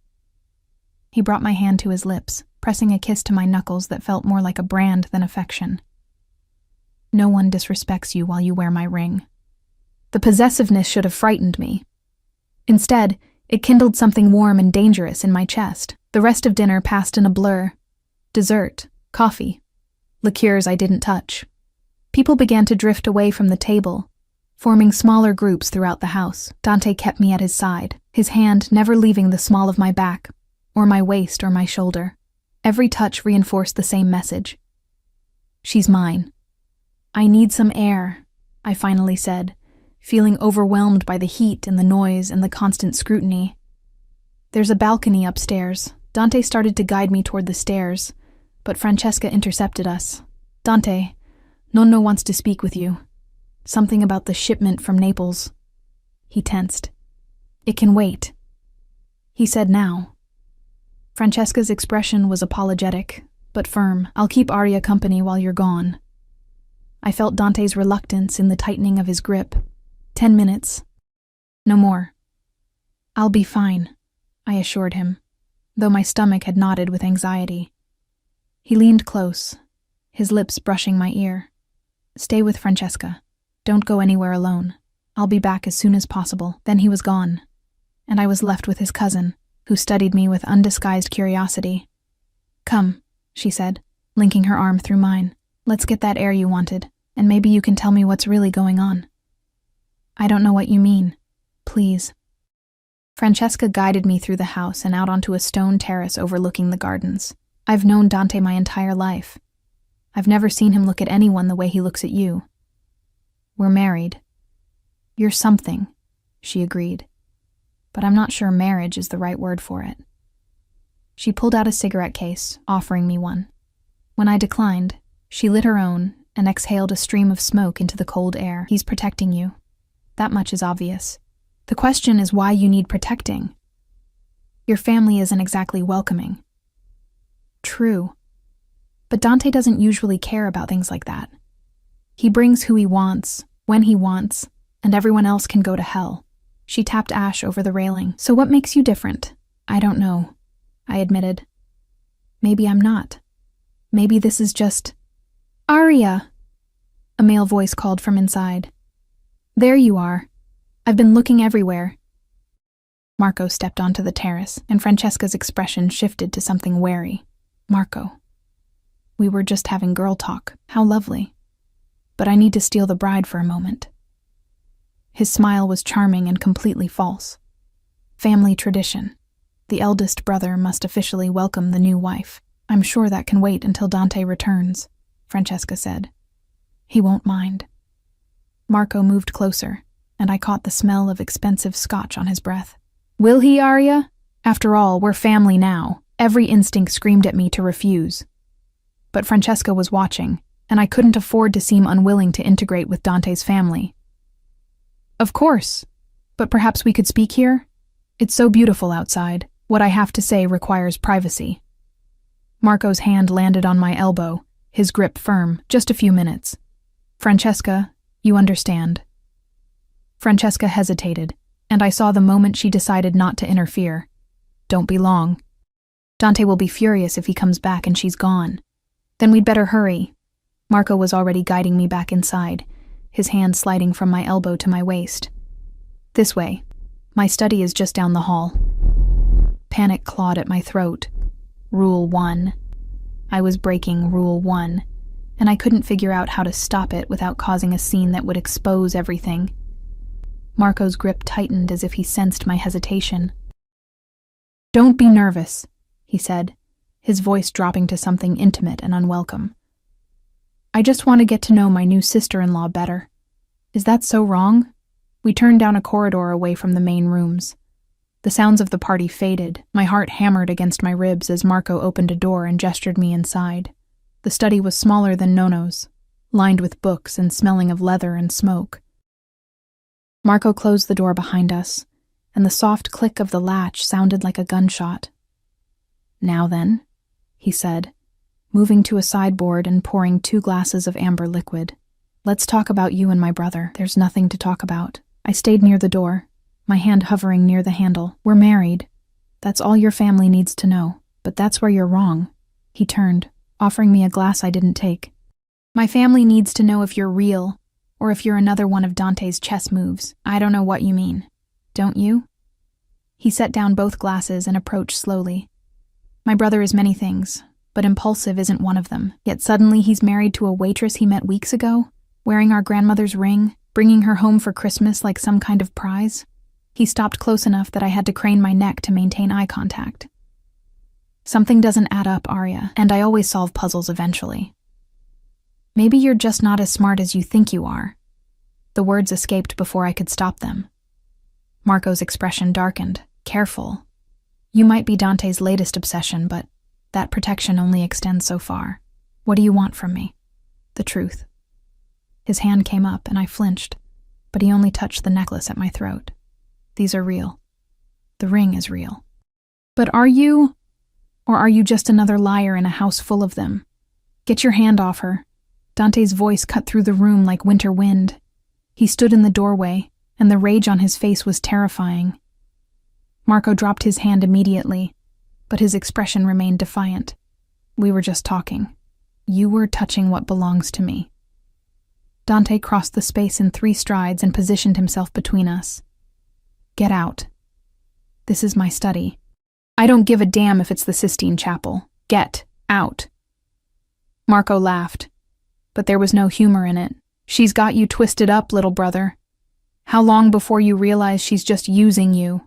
He brought my hand to his lips, pressing a kiss to my knuckles that felt more like a brand than affection. No one disrespects you while you wear my ring. The possessiveness should have frightened me. Instead, it kindled something warm and dangerous in my chest. The rest of dinner passed in a blur. Dessert, coffee, liqueurs I didn't touch. People began to drift away from the table, forming smaller groups throughout the house. Dante kept me at his side, his hand never leaving the small of my back, or my waist or my shoulder. Every touch reinforced the same message. She's mine. I need some air, I finally said, feeling overwhelmed by the heat and the noise and the constant scrutiny. There's a balcony upstairs. Dante started to guide me toward the stairs, but Francesca intercepted us. Dante, Nonno wants to speak with you. Something about the shipment from Naples. He tensed. It can wait. He said now. Francesca's expression was apologetic, but firm. I'll keep Arya company while you're gone. I felt Dante's reluctance in the tightening of his grip. 10 minutes. No more. I'll be fine, I assured him, though my stomach had knotted with anxiety. He leaned close, his lips brushing my ear. Stay with Francesca. Don't go anywhere alone. I'll be back as soon as possible. Then he was gone, and I was left with his cousin, who studied me with undisguised curiosity. Come, she said, linking her arm through mine. Let's get that air you wanted, and maybe you can tell me what's really going on. I don't know what you mean. Please. Francesca guided me through the house and out onto a stone terrace overlooking the gardens. I've known Dante my entire life. I've never seen him look at anyone the way he looks at you. We're married. You're something, she agreed. But I'm not sure marriage is the right word for it. She pulled out a cigarette case, offering me one. When I declined, she lit her own and exhaled a stream of smoke into the cold air. He's protecting you. That much is obvious. The question is why you need protecting. Your family isn't exactly welcoming. True. But Dante doesn't usually care about things like that. He brings who he wants, when he wants, and everyone else can go to hell. She tapped Ash over the railing. So what makes you different? I don't know, I admitted. Maybe I'm not. Maybe this is just... Aria! A male voice called from inside. There you are. I've been looking everywhere. Marco stepped onto the terrace, and Francesca's expression shifted to something wary. Marco. We were just having girl talk. How lovely. But I need to steal the bride for a moment. His smile was charming and completely false. Family tradition. The eldest brother must officially welcome the new wife. I'm sure that can wait until Dante returns, Francesca said. He won't mind. Marco moved closer, and I caught the smell of expensive scotch on his breath. Will he, Aria? After all, we're family now. Every instinct screamed at me to refuse. But Francesca was watching, and I couldn't afford to seem unwilling to integrate with Dante's family. Of course, but perhaps we could speak here? It's so beautiful outside. What I have to say requires privacy. Marco's hand landed on my elbow, his grip firm. Just a few minutes. Francesca, you understand. Francesca hesitated, and I saw the moment she decided not to interfere. Don't be long. Dante will be furious if he comes back and she's gone. Then we'd better hurry. Marco was already guiding me back inside, his hand sliding from my elbow to my waist. This way. My study is just down the hall. Panic clawed at my throat. Rule 1. I was breaking Rule 1, and I couldn't figure out how to stop it without causing a scene that would expose everything. Marco's grip tightened as if he sensed my hesitation. Don't be nervous, he said, his voice dropping to something intimate and unwelcome. I just want to get to know my new sister-in-law better. Is that so wrong? We turned down a corridor away from the main rooms. The sounds of the party faded. My heart hammered against my ribs as Marco opened a door and gestured me inside. The study was smaller than Nono's, lined with books and smelling of leather and smoke. Marco closed the door behind us, and the soft click of the latch sounded like a gunshot. Now then, he said, moving to a sideboard and pouring 2 glasses of amber liquid. Let's talk about you and my brother. There's nothing to talk about. I stayed near the door, my hand hovering near the handle. We're married. That's all your family needs to know. But that's where you're wrong. He turned, offering me a glass I didn't take. My family needs to know if you're real, or if you're another one of Dante's chess moves. I don't know what you mean. Don't you? He set down both glasses and approached slowly. My brother is many things, but impulsive isn't one of them. Yet suddenly he's married to a waitress he met weeks ago, wearing our grandmother's ring, bringing her home for Christmas like some kind of prize. He stopped close enough that I had to crane my neck to maintain eye contact. Something doesn't add up, Aria, and I always solve puzzles eventually. Maybe you're just not as smart as you think you are. The words escaped before I could stop them. Marco's expression darkened. Careful. You might be Dante's latest obsession, but that protection only extends so far. What do you want from me? The truth. His hand came up and I flinched, but he only touched the necklace at my throat. These are real. The ring is real. But are you? Or are you just another liar in a house full of them? Get your hand off her. Dante's voice cut through the room like winter wind. He stood in the doorway, and the rage on his face was terrifying. Marco dropped his hand immediately, but his expression remained defiant. We were just talking. You were touching what belongs to me. Dante crossed the space in 3 strides and positioned himself between us. Get out. This is my study. I don't give a damn if it's the Sistine Chapel. Get. Out. Marco laughed, but there was no humor in it. She's got you twisted up, little brother. How long before you realize she's just using you?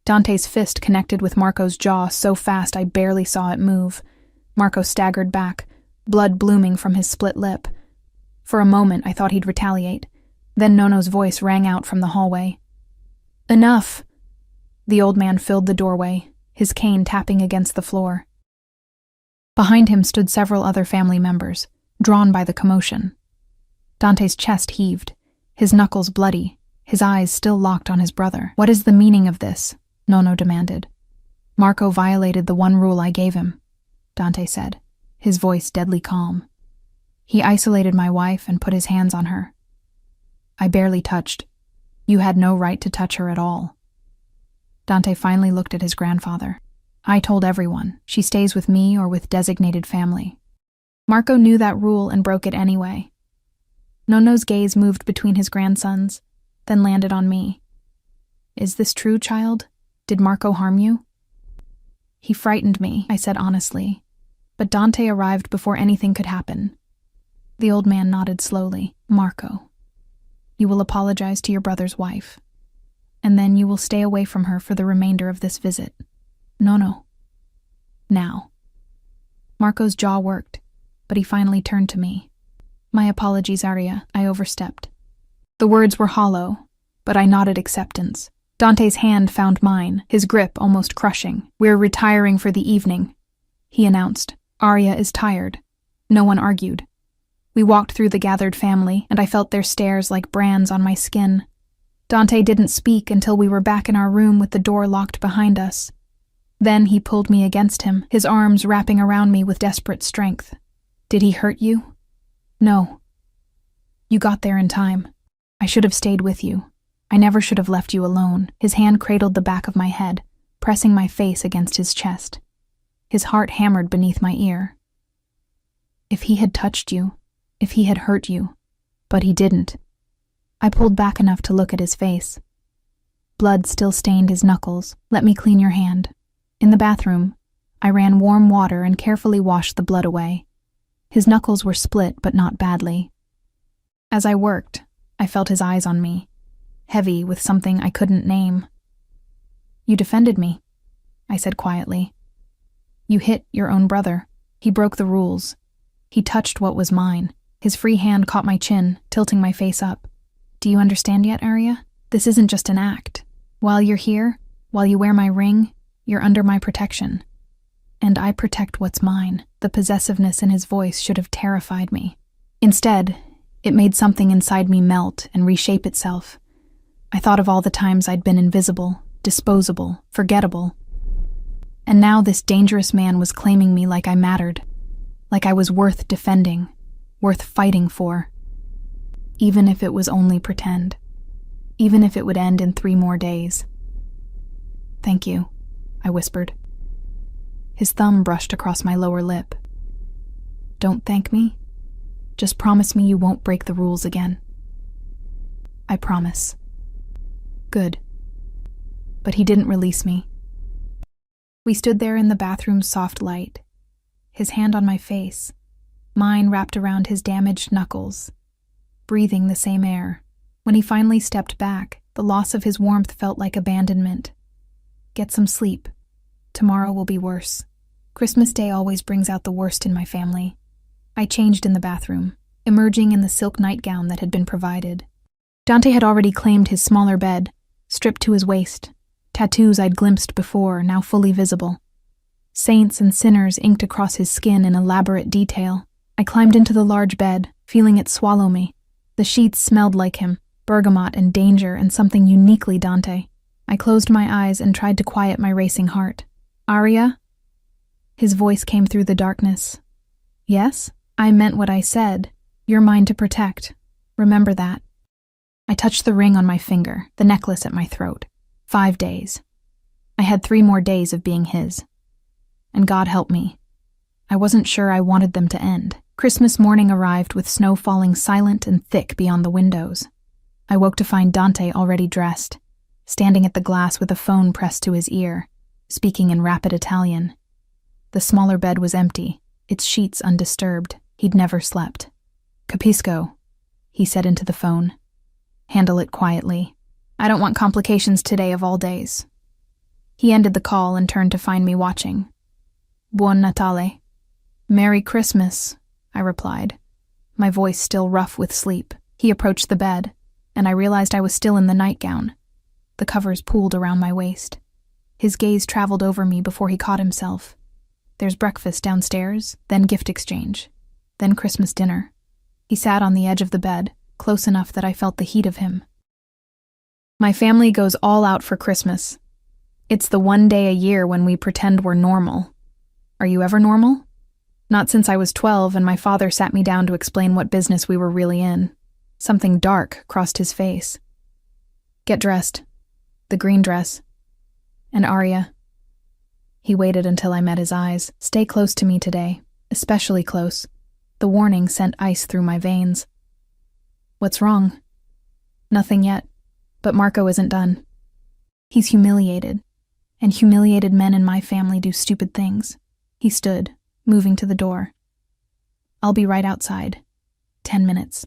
Dante's fist connected with Marco's jaw so fast I barely saw it move. Marco staggered back, blood blooming from his split lip. For a moment I thought he'd retaliate. Then Nono's voice rang out from the hallway. Enough! The old man filled the doorway, his cane tapping against the floor. Behind him stood several other family members, drawn by the commotion. Dante's chest heaved, his knuckles bloody, his eyes still locked on his brother. What is the meaning of this? Nono demanded. Marco violated the one rule I gave him, Dante said, his voice deadly calm. He isolated my wife and put his hands on her. I barely touched. You had no right to touch her at all. Dante finally looked at his grandfather. I told everyone, she stays with me or with designated family. Marco knew that rule and broke it anyway. Nono's gaze moved between his grandsons, then landed on me. Is this true, child? Did Marco harm you? He frightened me, I said honestly, but Dante arrived before anything could happen. The old man nodded slowly. Marco, you will apologize to your brother's wife, and then you will stay away from her for the remainder of this visit. No. Now. Marco's jaw worked, but he finally turned to me. My apologies, Arya, I overstepped. The words were hollow, but I nodded acceptance. Dante's hand found mine, his grip almost crushing. We're retiring for the evening, he announced. Arya is tired. No one argued. We walked through the gathered family, and I felt their stares like brands on my skin. Dante didn't speak until we were back in our room with the door locked behind us. Then he pulled me against him, his arms wrapping around me with desperate strength. Did he hurt you? No. You got there in time. I should have stayed with you. I never should have left you alone. His hand cradled the back of my head, pressing my face against his chest. His heart hammered beneath my ear. If he had touched you, if he had hurt you, but he didn't. I pulled back enough to look at his face. Blood still stained his knuckles. Let me clean your hand. In the bathroom, I ran warm water and carefully washed the blood away. His knuckles were split, but not badly. As I worked, I felt his eyes on me, heavy with something I couldn't name. You defended me, I said quietly. You hit your own brother. He broke the rules. He touched what was mine. His free hand caught my chin, tilting my face up. Do you understand yet, Arya? This isn't just an act. While you're here, while you wear my ring, you're under my protection. And I protect what's mine. The possessiveness in his voice should have terrified me. Instead, it made something inside me melt and reshape itself. I thought of all the times I'd been invisible, disposable, forgettable. And now this dangerous man was claiming me like I mattered, like I was worth defending, worth fighting for. Even if it was only pretend. Even if it would end in 3 more days. Thank you, I whispered. His thumb brushed across my lower lip. Don't thank me. Just promise me you won't break the rules again. I promise. Good. But he didn't release me. We stood there in the bathroom's soft light, his hand on my face, mine wrapped around his damaged knuckles, breathing the same air. When he finally stepped back, the loss of his warmth felt like abandonment. Get some sleep. Tomorrow will be worse. Christmas Day always brings out the worst in my family. I changed in the bathroom, emerging in the silk nightgown that had been provided. Dante had already claimed his smaller bed, stripped to his waist, tattoos I'd glimpsed before, now fully visible. Saints and sinners inked across his skin in elaborate detail. I climbed into the large bed, feeling it swallow me. The sheets smelled like him, bergamot and danger and something uniquely Dante. I closed my eyes and tried to quiet my racing heart. Arya? His voice came through the darkness. Yes? I meant what I said. You're mine to protect. Remember that. I touched the ring on my finger, the necklace at my throat. 5 days. I had 3 more days of being his. And God help me. I wasn't sure I wanted them to end. Christmas morning arrived with snow falling silent and thick beyond the windows. I woke to find Dante already dressed, standing at the glass with a phone pressed to his ear, speaking in rapid Italian. The smaller bed was empty, its sheets undisturbed. He'd never slept. "Capisco," he said into the phone. "Handle it quietly. I don't want complications today of all days." He ended the call and turned to find me watching. "Buon Natale." "Merry Christmas," I replied, my voice still rough with sleep. He approached the bed, and I realized I was still in the nightgown. The covers pooled around my waist. His gaze traveled over me before he caught himself. "There's breakfast downstairs, then gift exchange, then Christmas dinner." He sat on the edge of the bed, close enough that I felt the heat of him. "My family goes all out for Christmas. It's the one day a year when we pretend we're normal. Are you ever normal? Not since I was 12 and my father sat me down to explain what business we were really in." Something dark crossed his face. "Get dressed. The green dress. And Arya." He waited until I met his eyes. "Stay close to me today, especially close." The warning sent ice through my veins. "What's wrong?" "Nothing yet, but Marco isn't done. He's humiliated, and humiliated men in my family do stupid things." He stood, moving to the door. "I'll be right outside. 10 minutes."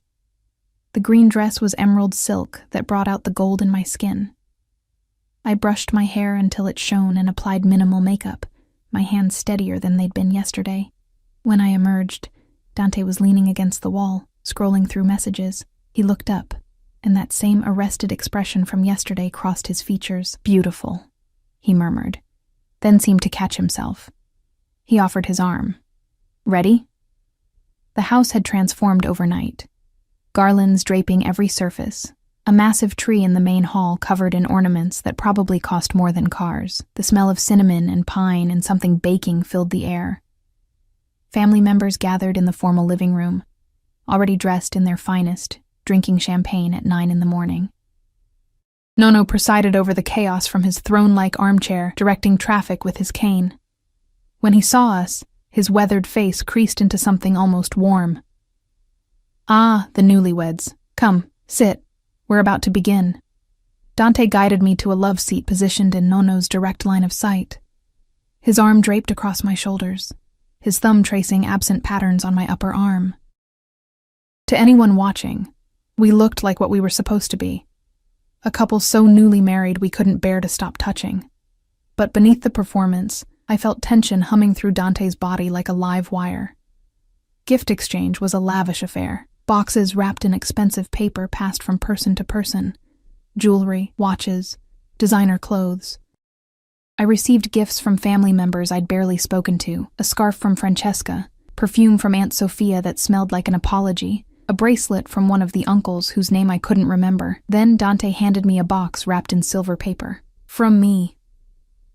The green dress was emerald silk that brought out the gold in my skin. I brushed my hair until it shone and applied minimal makeup, my hands steadier than they'd been yesterday. When I emerged, Dante was leaning against the wall, scrolling through messages. He looked up, and that same arrested expression from yesterday crossed his features. "Beautiful," he murmured, then seemed to catch himself. He offered his arm. "Ready?" The house had transformed overnight. Garlands draping every surface, a massive tree in the main hall covered in ornaments that probably cost more than cars. The smell of cinnamon and pine and something baking filled the air. Family members gathered in the formal living room, already dressed in their finest, drinking champagne at 9 in the morning. Nono presided over the chaos from his throne-like armchair, directing traffic with his cane. When he saw us, his weathered face creased into something almost warm. "Ah, the newlyweds. Come, sit. We're about to begin." Dante guided me to a love seat positioned in Nono's direct line of sight. His arm draped across my shoulders, his thumb tracing absent patterns on my upper arm. To anyone watching, we looked like what we were supposed to be. A couple so newly married we couldn't bear to stop touching. But beneath the performance, I felt tension humming through Dante's body like a live wire. Gift exchange was a lavish affair. Boxes wrapped in expensive paper passed from person to person. Jewelry, watches, designer clothes. I received gifts from family members I'd barely spoken to, a scarf from Francesca, perfume from Aunt Sophia that smelled like an apology, a bracelet from one of the uncles whose name I couldn't remember. Then Dante handed me a box wrapped in silver paper. From me.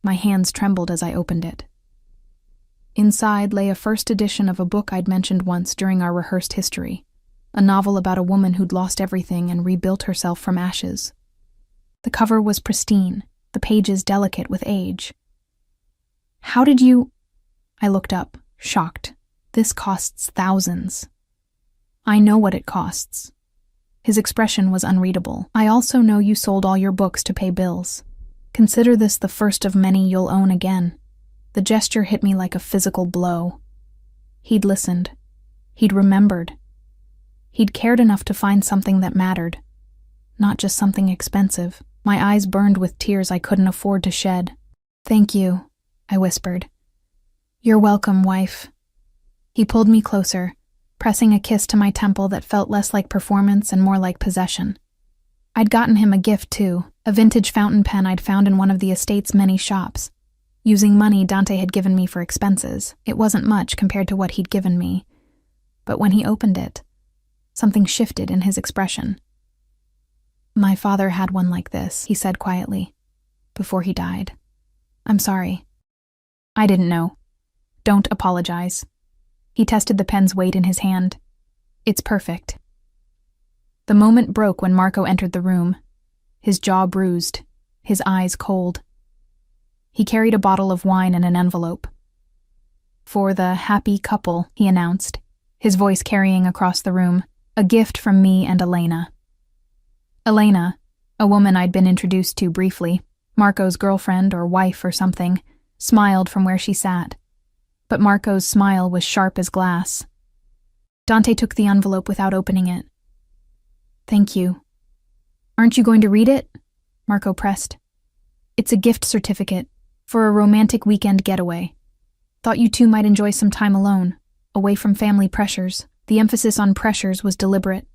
My hands trembled as I opened it. Inside lay a first edition of a book I'd mentioned once during our rehearsed history, a novel about a woman who'd lost everything and rebuilt herself from ashes. The cover was pristine, the pages delicate with age. "How did you—" I looked up, shocked. "This costs thousands." "I know what it costs." His expression was unreadable. "I also know you sold all your books to pay bills. Consider this the first of many you'll own again." The gesture hit me like a physical blow. He'd listened. He'd remembered. He'd cared enough to find something that mattered, not just something expensive. My eyes burned with tears I couldn't afford to shed. "Thank you," I whispered. "You're welcome, wife." He pulled me closer, pressing a kiss to my temple that felt less like performance and more like possession. I'd gotten him a gift, too, a vintage fountain pen I'd found in one of the estate's many shops. Using money Dante had given me for expenses, it wasn't much compared to what he'd given me. But when he opened it, something shifted in his expression. "My father had one like this," he said quietly, "before he died. I'm sorry." "I didn't know. Don't apologize." He tested the pen's weight in his hand. "It's perfect." The moment broke when Marco entered the room, his jaw bruised, his eyes cold. He carried a bottle of wine and an envelope. "For the happy couple," he announced, his voice carrying across the room, "a gift from me and Elena." Elena, a woman I'd been introduced to briefly, Marco's girlfriend or wife or something, smiled from where she sat. but Marco's smile was sharp as glass. Dante took the envelope without opening it. "Thank you." "Aren't you going to read it?" Marco pressed. "It's a gift certificate for a romantic weekend getaway. Thought you two might enjoy some time alone, away from family pressures." The emphasis on pressures was deliberate.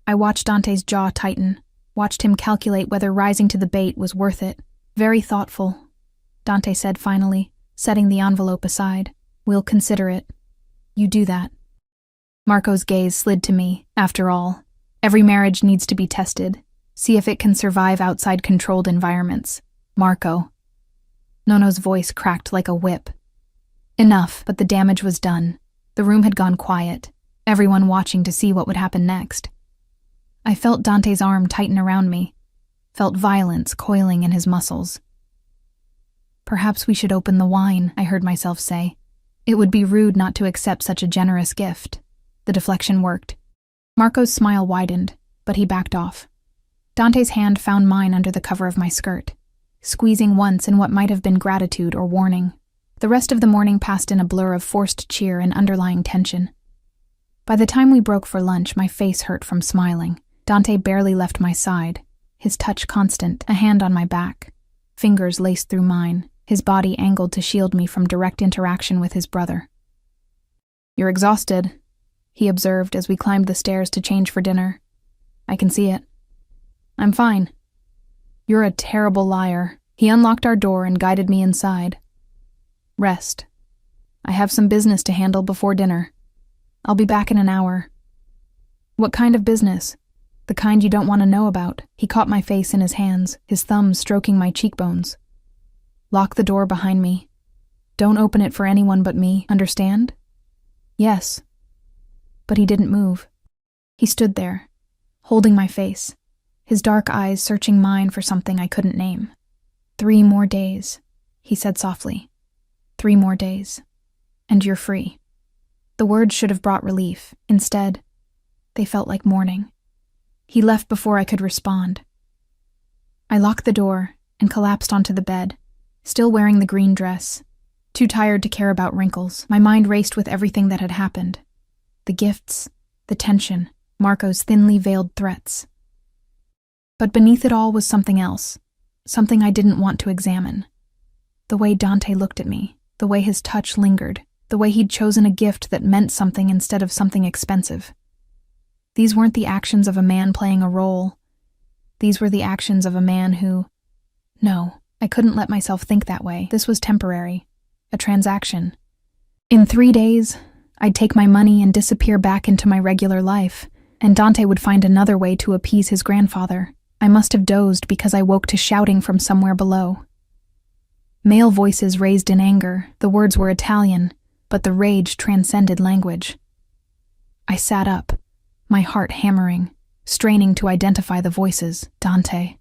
I watched Dante's jaw tighten, watched him calculate whether rising to the bait was worth it. "Very thoughtful," Dante said finally, setting the envelope aside. "We'll consider it." "You do that." Marco's gaze slid to me. After all, every marriage needs to be tested. See if it can survive outside controlled environments. "Marco." Nono's voice cracked like a whip. Enough, but the damage was done. The room had gone quiet, everyone watching to see what would happen next. I felt Dante's arm tighten around me, felt violence coiling in his muscles. "Perhaps we should open the wine," I heard myself say. It would be rude not to accept such a generous gift. The deflection worked. Marco's smile widened, but he backed off. Dante's hand found mine under the cover of my skirt, squeezing once in what might have been gratitude or warning. The rest of the morning passed in a blur of forced cheer and underlying tension. By the time we broke for lunch, my face hurt from smiling. Dante barely left my side, his touch constant, a hand on my back, fingers laced through mine, his body angled to shield me from direct interaction with his brother. "You're exhausted," he observed as we climbed the stairs to change for dinner. "I can see it." "I'm fine." "You're a terrible liar." He unlocked our door and guided me inside. "Rest. I have some business to handle before dinner. I'll be back in an hour." "What kind of business?" "The kind you don't want to know about." He caught my face in his hands, his thumbs stroking my cheekbones. "Lock the door behind me. Don't open it for anyone but me, understand?" "Yes." But he didn't move. He stood there, holding my face, his dark eyes searching mine for something I couldn't name. "3 more days," he said softly. 3 more days, and you're free." The words should have brought relief. Instead, they felt like mourning. He left before I could respond. I locked the door and collapsed onto the bed, still wearing the green dress, too tired to care about wrinkles. My mind raced with everything that had happened. The gifts, the tension, Marco's thinly veiled threats. But beneath it all was something else, something I didn't want to examine. The way Dante looked at me, the way his touch lingered, the way he'd chosen a gift that meant something instead of something expensive. These weren't the actions of a man playing a role. These were the actions of a man who... No, I couldn't let myself think that way. This was temporary, a transaction. In 3 days, I'd take my money and disappear back into my regular life, and Dante would find another way to appease his grandfather. I must have dozed because I woke to shouting from somewhere below. Male voices raised in anger. The words were Italian, but the rage transcended language. I sat up, my heart hammering, straining to identify the voices, Dante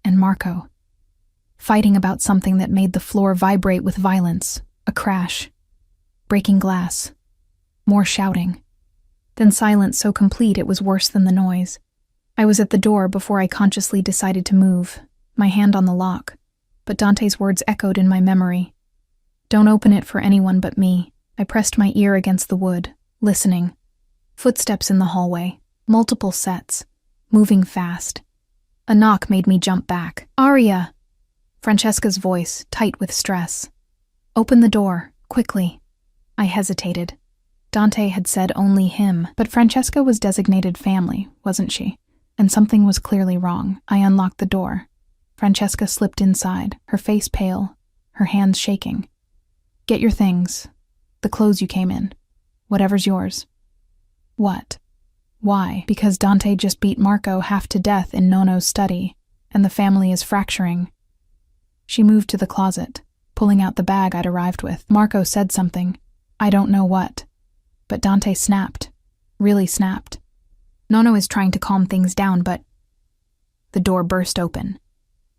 and Marco, fighting about something that made the floor vibrate with violence, a crash, breaking glass, more shouting, then silence so complete it was worse than the noise. I was at the door before I consciously decided to move, my hand on the lock, but Dante's words echoed in my memory. "Don't open it for anyone but me." I pressed my ear against the wood, listening. Footsteps in the hallway, multiple sets, moving fast. A knock made me jump back. "Aria!" Francesca's voice, tight with stress. "Open the door, quickly." I hesitated. Dante had said only him, but Francesca was designated family, wasn't she? And something was clearly wrong. I unlocked the door. Francesca slipped inside, her face pale, her hands shaking. "Get your things. The clothes you came in. Whatever's yours." "What? Why?" "Because Dante just beat Marco half to death in Nono's study, and the family is fracturing." She moved to the closet, pulling out the bag I'd arrived with. Marco said something. I don't know what. But Dante snapped. Really snapped. Nono is trying to calm things down, but... The door burst open.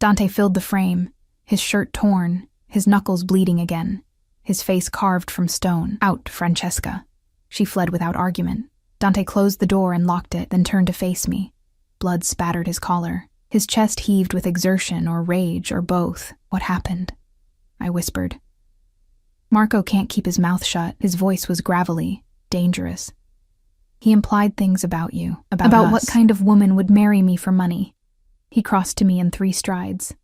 Dante filled the frame, his shirt torn, his knuckles bleeding again, his face carved from stone. "Out, Francesca." She fled without argument. Dante closed the door and locked it, then turned to face me. Blood spattered his collar. His chest heaved with exertion or rage or both. "What happened?" I whispered. Marco can't keep his mouth shut. His voice was gravelly, dangerous. He implied things about you, about what kind of woman would marry me for money. He crossed to me in 3 strides.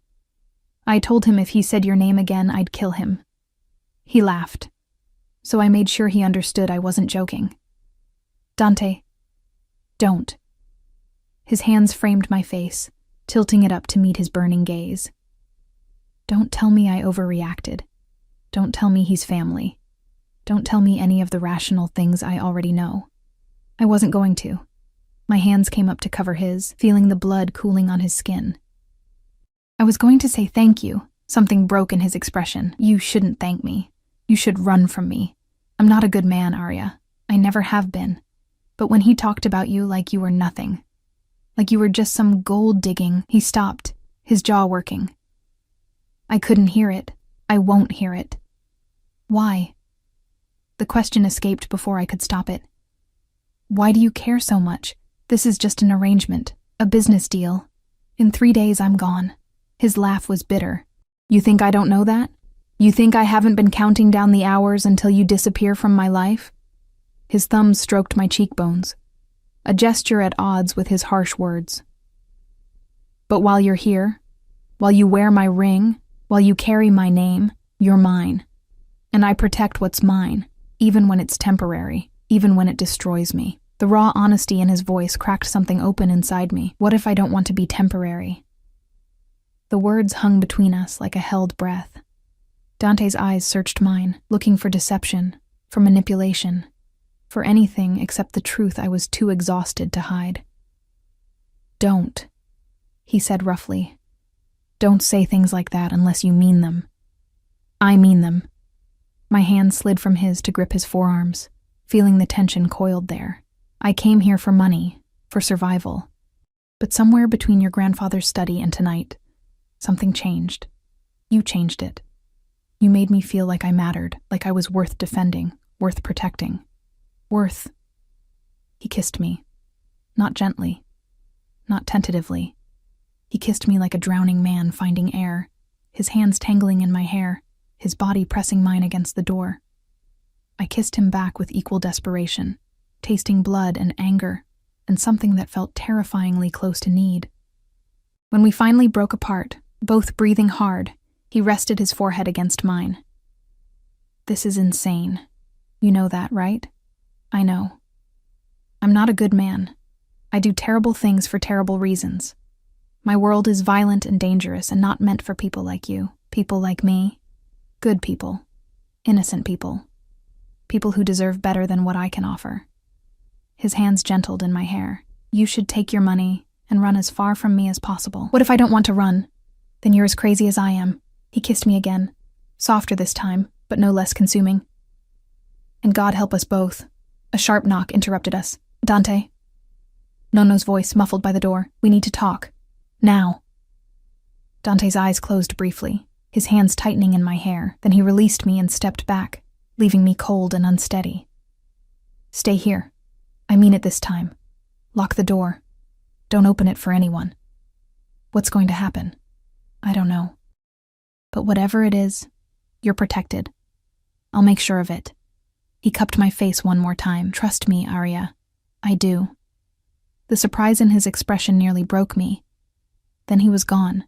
I told him if he said your name again, I'd kill him. He laughed, so I made sure he understood I wasn't joking. Dante, don't. His hands framed my face, tilting it up to meet his burning gaze. Don't tell me I overreacted. Don't tell me he's family. Don't tell me any of the rational things I already know. I wasn't going to. My hands came up to cover his, feeling the blood cooling on his skin. I was going to say thank you. Something broke in his expression. You shouldn't thank me. You should run from me. I'm not a good man, Arya. I never have been. But when he talked about you like you were nothing, like you were just some gold-digging, he stopped, his jaw working. I couldn't hear it. I won't hear it. Why? The question escaped before I could stop it. Why do you care so much? This is just an arrangement, a business deal. In 3 days, I'm gone. His laugh was bitter. You think I don't know that? You think I haven't been counting down the hours until you disappear from my life? His thumbs stroked my cheekbones, a gesture at odds with his harsh words. But while you're here, while you wear my ring, while you carry my name, you're mine. And I protect what's mine, even when it's temporary, even when it destroys me. The raw honesty in his voice cracked something open inside me. What if I don't want to be temporary? The words hung between us like a held breath. Dante's eyes searched mine, looking for deception, for manipulation, for anything except the truth I was too exhausted to hide. Don't, he said roughly. Don't say things like that unless you mean them. I mean them. My hand slid from his to grip his forearms, feeling the tension coiled there. I came here for money, for survival. But somewhere between your grandfather's study and tonight, something changed. You changed it. You made me feel like I mattered, like I was worth defending, worth protecting. Worth. He kissed me. Not gently. Not tentatively. He kissed me like a drowning man finding air, his hands tangling in my hair, his body pressing mine against the door. I kissed him back with equal desperation, tasting blood and anger, and something that felt terrifyingly close to need. When we finally broke apart, both breathing hard, he rested his forehead against mine. This is insane. You know that, right? I know. I'm not a good man. I do terrible things for terrible reasons. My world is violent and dangerous and not meant for people like you, people like me. Good people. Innocent people. People who deserve better than what I can offer. His hands gentled in my hair. You should take your money and run as far from me as possible. What if I don't want to run? Then you're as crazy as I am. He kissed me again. Softer this time, but no less consuming. And God help us both. A sharp knock interrupted us. Dante. Nonno's voice muffled by the door. We need to talk. Now. Dante's eyes closed briefly, his hands tightening in my hair. Then he released me and stepped back, leaving me cold and unsteady. Stay here. I mean it this time. Lock the door. Don't open it for anyone. What's going to happen? I don't know. But whatever it is, you're protected. I'll make sure of it. He cupped my face one more time. Trust me, Arya. I do. The surprise in his expression nearly broke me. Then he was gone,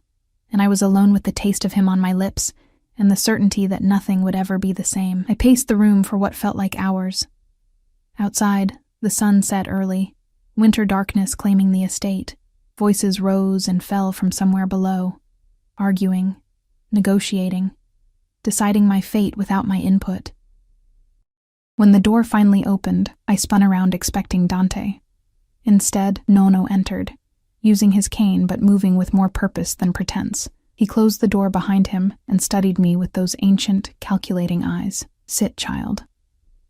and I was alone with the taste of him on my lips and the certainty that nothing would ever be the same. I paced the room for what felt like hours. Outside, the sun set early, winter darkness claiming the estate. Voices rose and fell from somewhere below, arguing, negotiating, deciding my fate without my input. When the door finally opened, I spun around expecting Dante. Instead, Nonno entered, using his cane but moving with more purpose than pretense. He closed the door behind him and studied me with those ancient, calculating eyes. Sit, child.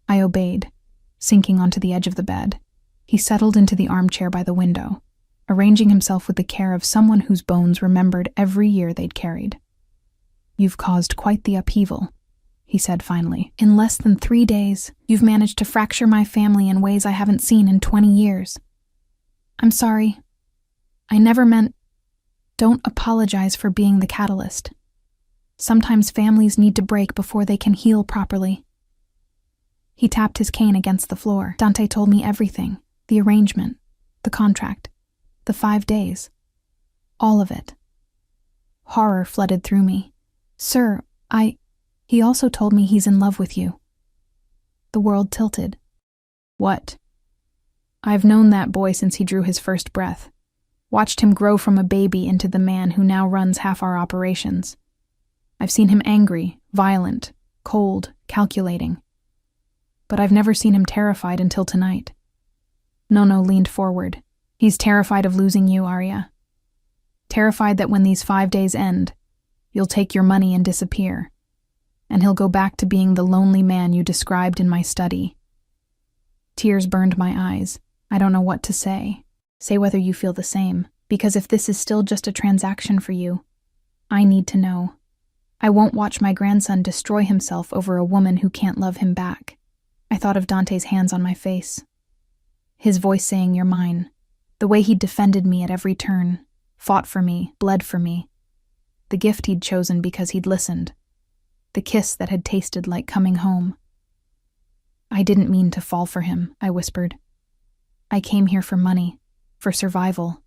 I obeyed, sinking onto the edge of the bed. He settled into the armchair by the window, arranging himself with the care of someone whose bones remembered every year they'd carried. You've caused quite the upheaval, he said finally. In less than 3 days, you've managed to fracture my family in ways I haven't seen in 20 years. I'm sorry. I never meant... Don't apologize for being the catalyst. Sometimes families need to break before they can heal properly. He tapped his cane against the floor. Dante told me everything. The arrangement, the contract, the 5 days. All of it. Horror flooded through me. Sir, He also told me he's in love with you. The world tilted. What? I've known that boy since he drew his first breath. Watched him grow from a baby into the man who now runs half our operations. I've seen him angry, violent, cold, calculating. But I've never seen him terrified until tonight. Nono leaned forward. He's terrified of losing you, Arya. Terrified that when these 5 days end, you'll take your money and disappear, and he'll go back to being the lonely man you described in my study. Tears burned my eyes. I don't know what to say. Say whether you feel the same, because if this is still just a transaction for you, I need to know. I won't watch my grandson destroy himself over a woman who can't love him back. I thought of Dante's hands on my face. His voice saying, "You're mine." The way he'd defended me at every turn, fought for me, bled for me. The gift he'd chosen because he'd listened. The kiss that had tasted like coming home. I didn't mean to fall for him, I whispered. I came here for money, for survival.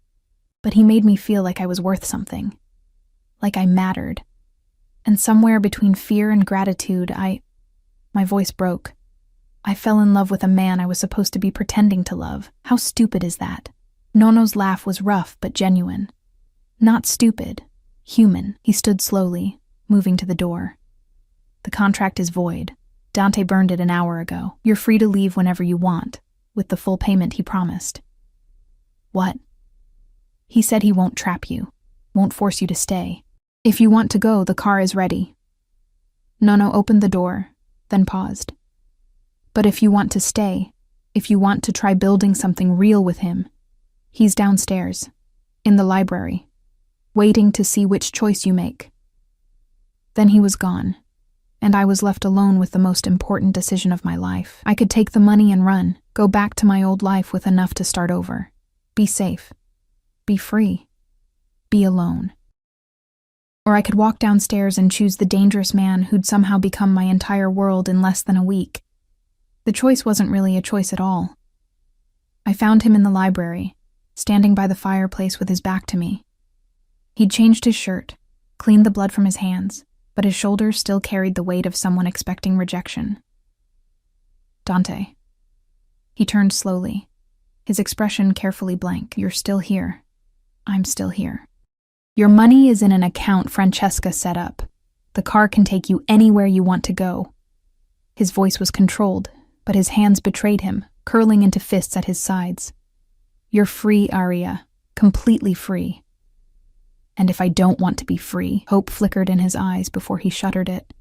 But he made me feel like I was worth something. Like I mattered. And somewhere between fear and gratitude, my voice broke. I fell in love with a man I was supposed to be pretending to love. How stupid is that? Nono's laugh was rough but genuine. Not stupid, human. He stood slowly, moving to the door. The contract is void. Dante burned it an hour ago. You're free to leave whenever you want, with the full payment he promised. What? He said he won't trap you, won't force you to stay. If you want to go, the car is ready. Nono opened the door, then paused. But if you want to stay, if you want to try building something real with him, he's downstairs, in the library, waiting to see which choice you make. Then he was gone, and I was left alone with the most important decision of my life. I could take the money and run, go back to my old life with enough to start over. Be safe. Be free. Be alone. Or I could walk downstairs and choose the dangerous man who'd somehow become my entire world in less than a week. The choice wasn't really a choice at all. I found him in the library, standing by the fireplace with his back to me. He'd changed his shirt, cleaned the blood from his hands, but his shoulders still carried the weight of someone expecting rejection. Dante. He turned slowly, his expression carefully blank. You're still here. I'm still here. Your money is in an account Francesca set up. The car can take you anywhere you want to go. His voice was controlled, but his hands betrayed him, curling into fists at his sides. You're free, Arya. Completely free. And if I don't want to be free, hope flickered in his eyes before he shuttered it.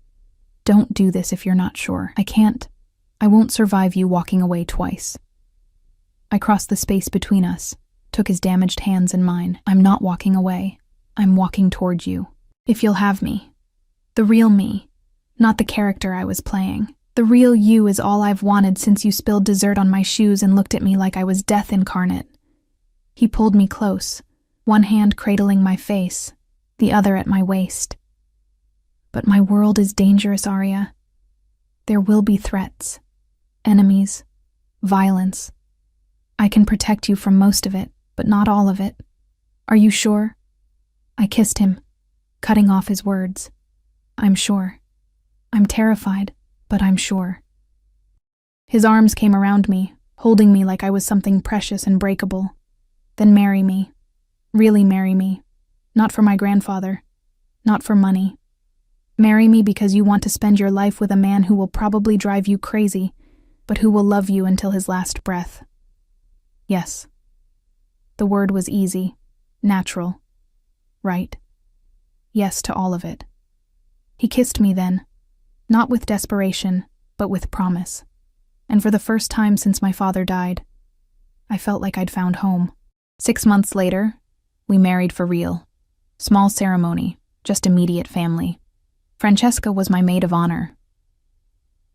Don't do this if you're not sure. I can't. I won't survive you walking away twice. I crossed the space between us, took his damaged hands in mine. I'm not walking away. I'm walking toward you. If you'll have me. The real me, not the character I was playing. The real you is all I've wanted since you spilled dessert on my shoes and looked at me like I was death incarnate. He pulled me close, one hand cradling my face, the other at my waist. But my world is dangerous, Arya. There will be threats, enemies, violence. I can protect you from most of it, but not all of it. Are you sure? I kissed him, cutting off his words. I'm sure. I'm terrified, but I'm sure. His arms came around me, holding me like I was something precious and breakable. Then marry me. Really marry me. Not for my grandfather. Not for money. Marry me because you want to spend your life with a man who will probably drive you crazy, but who will love you until his last breath. Yes. The word was easy, natural, right. Yes to all of it. He kissed me then, not with desperation, but with promise. And for the first time since my father died, I felt like I'd found home. 6 months later, we married for real. Small ceremony, just immediate family. Francesca was my maid of honor.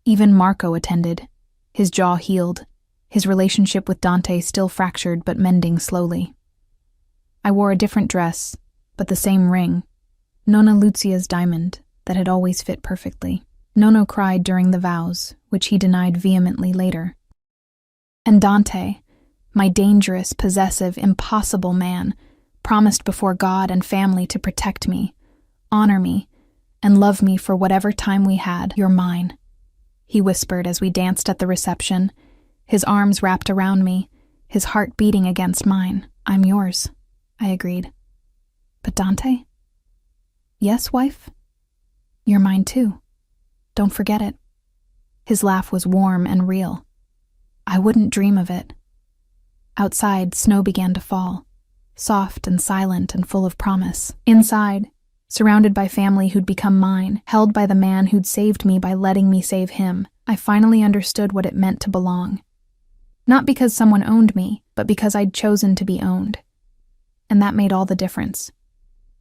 Even Marco attended, his jaw healed, his relationship with Dante still fractured but mending slowly. I wore a different dress, but the same ring, Nonna Lucia's diamond, that had always fit perfectly. Nono cried during the vows, which he denied vehemently later. And Dante, my dangerous, possessive, impossible man, promised before God and family to protect me, honor me, and love me for whatever time we had. You're mine, he whispered as we danced at the reception, his arms wrapped around me, his heart beating against mine. I'm yours, I agreed. But Dante? Yes, wife? You're mine too. Don't forget it. His laugh was warm and real. I wouldn't dream of it. Outside, snow began to fall, soft and silent and full of promise. Inside, surrounded by family who'd become mine, held by the man who'd saved me by letting me save him, I finally understood what it meant to belong. Not because someone owned me, but because I'd chosen to be owned. And that made all the difference.